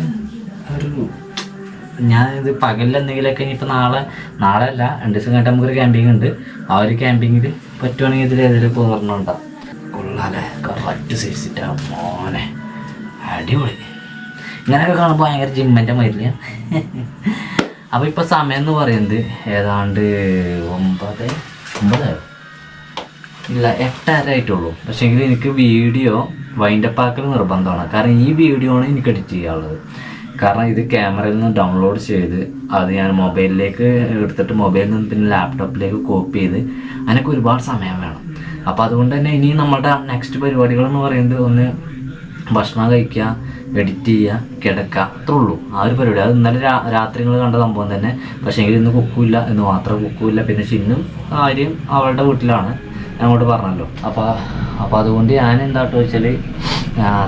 ഞാനിത് പകലിൽ എന്തെങ്കിലുമൊക്കെ ഇനിയിപ്പോൾ നാളെ അല്ല 2 ദിവസം കഴിഞ്ഞിട്ട് നമുക്കൊരു ക്യാമ്പിങ് ഉണ്ട്. ആ ഒരു ക്യാമ്പിങ്ങിൽ പറ്റുവാണെങ്കിൽ ഇതിൽ ഏതെങ്കിലും പറഞ്ഞുണ്ടാവും. കൊള്ളാല്ലേ, കറക്റ്റ് സൈസിട്ടാ മോനെ, അടിപൊളി. ഇങ്ങനെയൊക്കെ കാണുമ്പോൾ ഭയങ്കര ജിമ്മൻ്റെ മരില്ല. അപ്പോൾ ഇപ്പോൾ സമയം എന്ന് പറയുന്നത് ഏതാണ്ട് 9 ഇല്ല 8:30 ആയിട്ടുള്ളൂ. പക്ഷേ എങ്കിൽ എനിക്ക് വീഡിയോ വൈൻഡപ്പ് ആക്കൽ നിർബന്ധമാണ്. കാരണം ഈ വീഡിയോ ആണ് എനിക്ക് എഡിറ്റ് ചെയ്യാനുള്ളത്. കാരണം ഇത് ക്യാമറയിൽ നിന്ന് ഡൗൺലോഡ് ചെയ്ത് അത് ഞാൻ മൊബൈലിലേക്ക് എടുത്തിട്ട് മൊബൈലിൽ നിന്ന് പിന്നെ ലാപ്ടോപ്പിലേക്ക് കോപ്പി ചെയ്ത് അതിനൊക്കെ ഒരുപാട് സമയം വേണം. അപ്പോൾ അതുകൊണ്ട് തന്നെ ഇനി നമ്മുടെ നെക്സ്റ്റ് പരിപാടികളെന്ന് പറയുന്നത് ഒന്ന് ഭക്ഷണം കഴിക്കുക, എഡിറ്റ് ചെയ്യുക, കിടക്കുക, അത്രേ ഉള്ളൂ. ആ ഒരു പരിപാടി. അത് ഇന്നലെ രാത്രികൾ കണ്ട സംഭവം തന്നെ. പക്ഷേ എങ്കിൽ ഇന്ന് കുക്കുമില്ല, ഇന്ന് മാത്രം കുക്കുമില്ല. പിന്നെ ചിന്നും ആര്യം അവളുടെ വീട്ടിലാണ്, ഞാൻ അങ്ങോട്ട് പറഞ്ഞല്ലോ. അപ്പോൾ അതുകൊണ്ട് ഞാൻ എന്താട്ടോ വെച്ചാൽ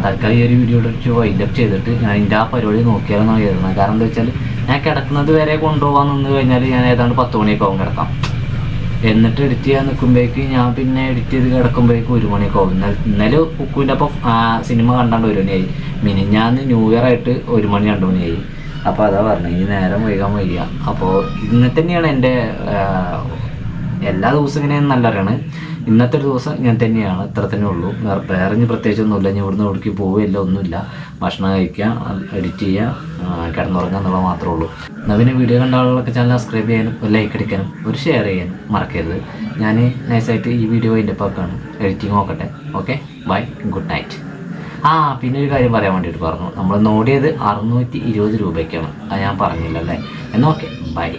തൽക്കാലം ഈ ഒരു വീഡിയോ വൈൻഡപ്പ് ചെയ്തിട്ട് ഞാൻ ഇതിൻ്റെ ആ പരിപാടി നോക്കിയാലെന്നാണ് കരുതുന്നത്. കാരണം എന്താ വെച്ചാൽ ഞാൻ കിടക്കുന്നത് വരെ കൊണ്ടുപോകാൻ നിന്ന് കഴിഞ്ഞാൽ ഞാൻ ഏതാണ്ട് 10 മണിയൊക്കെ ആവും കിടക്കാം. എന്നിട്ട് എഡിറ്റ് ചെയ്യാൻ നിൽക്കുമ്പോഴേക്ക് ഞാൻ പിന്നെ എഡിറ്റ് ചെയ്ത് കിടക്കുമ്പോഴേക്കും 1 മണിയൊക്കെ ആവും. ഇന്നലെ കുക്കുവിൻ്റെ അപ്പം സിനിമ കണ്ടാണ്ട് 1 മണിയായി. ഞാൻ ന്യൂ ഇയർ ആയിട്ട് 1 മണി 2 മണിയായി. അപ്പോൾ അതാ പറഞ്ഞത്, ഇനി നേരം വൈകാൻ വയ്യ. അപ്പോൾ ഇന്ന് തന്നെയാണ് എൻ്റെ എല്ലാ ദിവസവും ഇങ്ങനെ നല്ലതാണ്. ഇന്നത്തെ ഒരു ദിവസം ഞാൻ തന്നെയാണ്, ഇത്ര തന്നെ ഉള്ളൂ. വേറെ പ്രത്യേകിച്ചൊന്നുമില്ല. ഞാൻ ഇവിടുന്ന് എവിടേക്ക് പോവുകയില്ല, ഒന്നുമില്ല. ഭക്ഷണം കഴിക്കുക, എഡിറ്റ് ചെയ്യുക, കിടന്നുറങ്ങുക എന്നുള്ളത് മാത്രമേ ഉള്ളൂ. എന്നാൽ പിന്നെ വീഡിയോ കണ്ട ആളുകളൊക്കെ ചാനൽ സബ്സ്ക്രൈബ് ചെയ്യാനും ഒരു ലൈക്ക് അടിക്കാനും ഒരു ഷെയർ ചെയ്യാനും മറക്കരുത്. ഞാൻ നൈസായിട്ട് ഈ വീഡിയോ അതിൻ്റെ പക്കാണ് എഡിറ്റിംഗ് നോക്കട്ടെ. Okay, bye, good night. പിന്നെ ഒരു കാര്യം പറയാൻ വേണ്ടിയിട്ട് പറഞ്ഞു. നമ്മൾ നോടിയത് 620 രൂപയ്ക്കാണ്. അത് ഞാൻ പറഞ്ഞില്ലല്ലേ. എന്നാൽ ഓക്കെ, ബൈ.